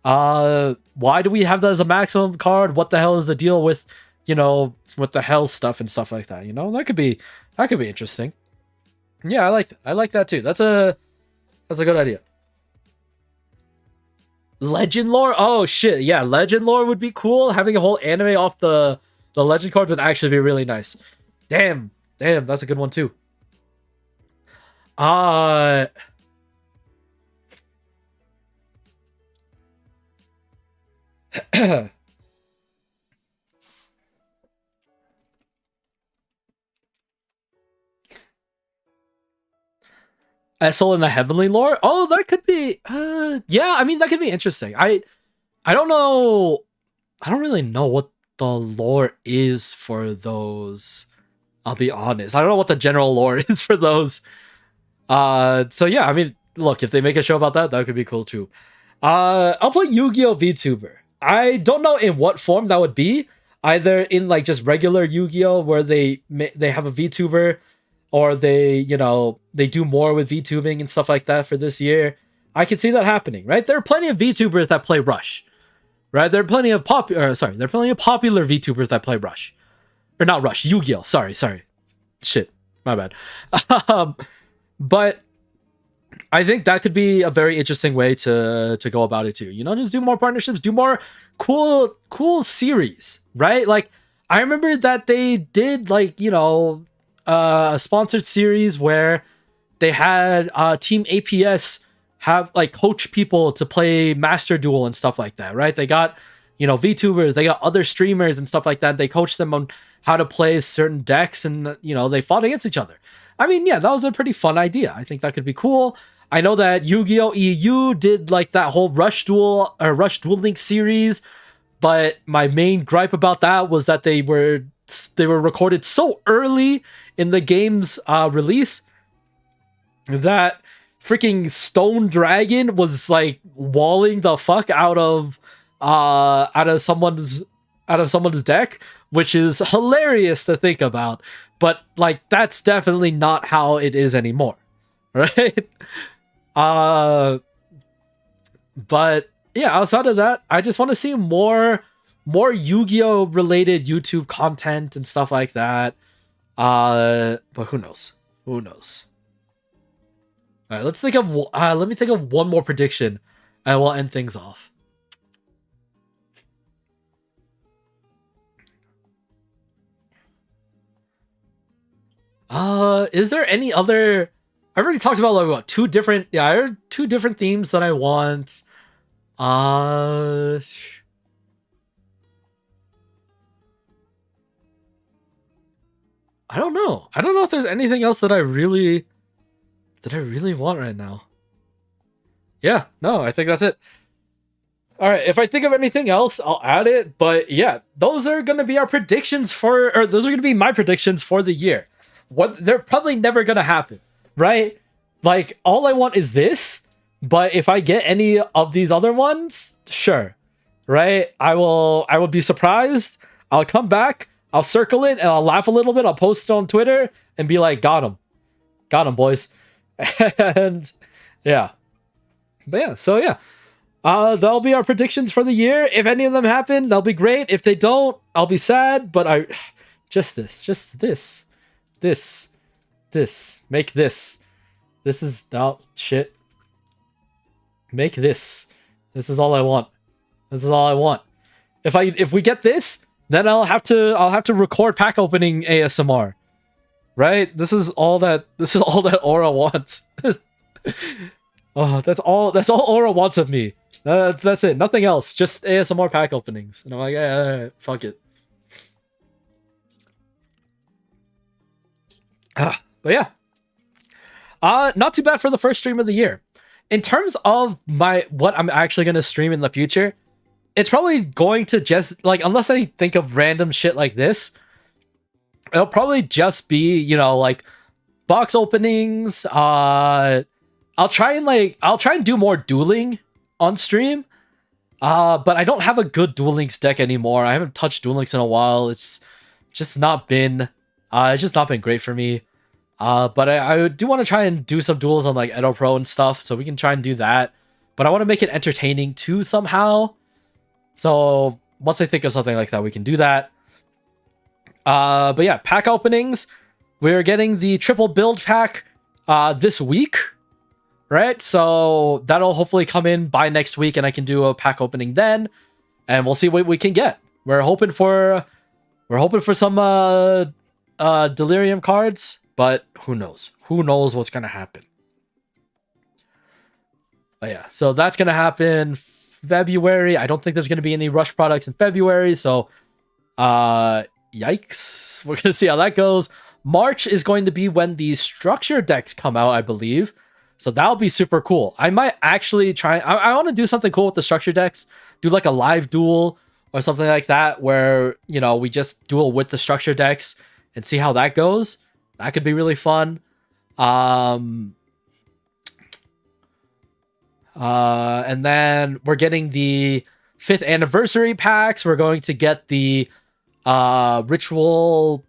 Why do we have that as a maximum card? What the hell is the deal with, you know, with the hell stuff and stuff like that? You know, that could be interesting. Yeah, I like that too. That's a good idea. Legend lore? Oh shit, yeah, legend lore would be cool. Having a whole anime off the legend card would actually be really nice. Damn, that's a good one too. Essel in the heavenly lore? Oh, that could be yeah, I mean that could be interesting. I don't know, I don't really know what the lore is for those. I'll be honest. I don't know what the general lore is for those. So yeah, I mean, look, if they make a show about that, that could be cool too. I'll play Yu-Gi-Oh! VTuber. I don't know in what form that would be. Either in like just regular Yu-Gi-Oh! Where they have a VTuber, or they, you know, they do more with VTubing and stuff like that for this year. I can see that happening, right? There are plenty of VTubers that play Rush, right? There are plenty of popular VTubers that play Rush. Or not Rush, Yu-Gi-Oh! Sorry. Shit, my bad. But I think that could be a very interesting way to go about it too. You know, just do more partnerships, do more cool series, right? Like I remember that they did like, you know, a sponsored series where they had Team APS have like coach people to play Master Duel and stuff like that, right? They got, you know, VTubers, they got other streamers and stuff like that. They coached them on how to play certain decks, and you know, they fought against each other. I mean, yeah, that was a pretty fun idea. I think that could be cool. I know that Yu-Gi-Oh! EU did like that whole Rush Duel or Rush Duel Link series, but my main gripe about that was that they were recorded so early in the game's release that freaking Stone Dragon was like walling the fuck out of someone's deck, which is hilarious to think about. But like that's definitely not how it is anymore, right? But yeah, outside of that, I just want to see more Yu-Gi-Oh! Related YouTube content and stuff like that. But who knows? Who knows? All right, let me think of one more prediction, and we'll end things off. Is there any other? I've already talked about like what, two different themes that I want. I don't know. I don't know if there's anything else that I really want right now. Yeah, no, I think that's it. All right, if I think of anything else, I'll add it. But yeah, those are going to be our predictions or those are going to be my predictions for the year. What they're probably never going to happen, right? Like, all I want is this, but if I get any of these other ones, sure, right? I will be surprised. I'll come back, I'll circle it, and I'll laugh a little bit. I'll post it on Twitter and be like, got him, boys. And yeah. But yeah, so yeah. That'll be our predictions for the year. If any of them happen, they'll be great. If they don't, I'll be sad. But just this. Make this. This is shit. Make this. This is all I want. This is all I want. If we get this, then I'll have to record pack opening ASMR. Right? This is all that Aura wants. Oh, that's all Aura wants of me. That's it. Nothing else. Just ASMR pack openings. And I'm like, yeah, all right, fuck it. But yeah. Not too bad for the first stream of the year. In terms of what I'm actually gonna stream in the future, it's probably going to just like, unless I think of random shit like this, it'll probably just be, you know, like box openings. I'll try and do more dueling on stream. But I don't have a good Duel Links deck anymore. I haven't touched Duel Links in a while. It's just not been great for me. But I do want to try and do some duels on like Edo Pro and stuff, so we can try and do that. But I want to make it entertaining too somehow. So once I think of something like that, we can do that. But yeah, pack openings. We're getting the triple build pack this week, right? So that'll hopefully come in by next week, and I can do a pack opening then, and we'll see what we can get. We're hoping for some Delirium cards, but who knows? Who knows what's gonna happen? But yeah, so that's gonna happen February. I don't think there's gonna be any Rush products in February, so yikes. We're gonna see how that goes. March is going to be when the structure decks come out, I believe. So that'll be super cool. I might actually try. I want to do something cool with the structure decks. Do like a live duel or something like that, where, you know, we just duel with the structure decks and see how that goes. That could be really fun. And then we're getting the 5th anniversary packs. We're going to get the ritual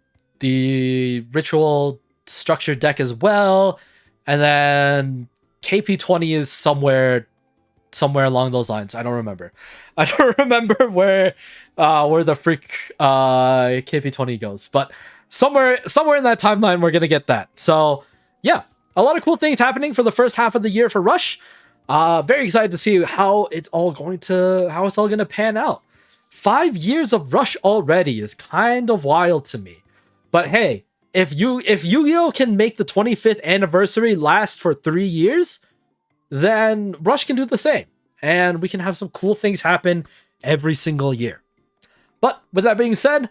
structure deck as well. And then KP20 is somewhere along those lines. I don't remember. I don't remember where the freak KP20 goes, but somewhere in that timeline we're gonna get that. So yeah, a lot of cool things happening for the first half of the year for Rush. Very excited to see how it's all gonna pan out. 5 years of Rush already is kind of wild to me, but hey. If Yu-Gi-Oh! Can make the 25th anniversary last for 3 years, then Rush can do the same. And we can have some cool things happen every single year. But with that being said,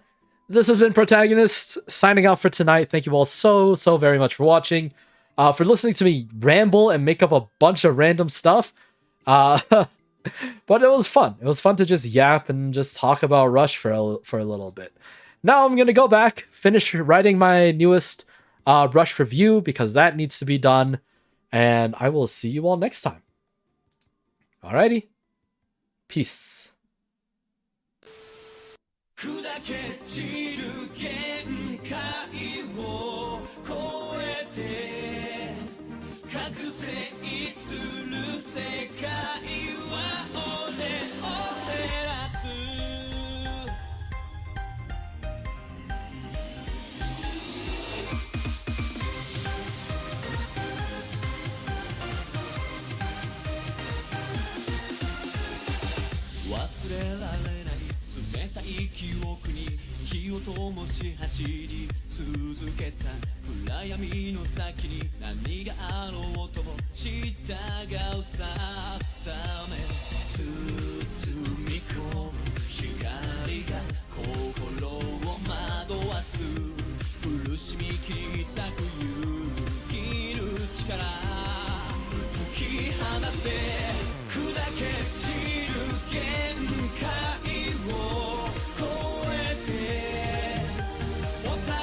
this has been Protagonist signing out for tonight. Thank you all so very much for watching. For listening to me ramble and make up a bunch of random stuff. But it was fun. It was fun to just yap and just talk about Rush for a little bit. Now I'm going to go back, finish writing my newest Rush review, because that needs to be done. And I will see you all next time. Alrighty. Peace.記憶に火を灯し走り続けた暗闇の先に何があろうとも従うさため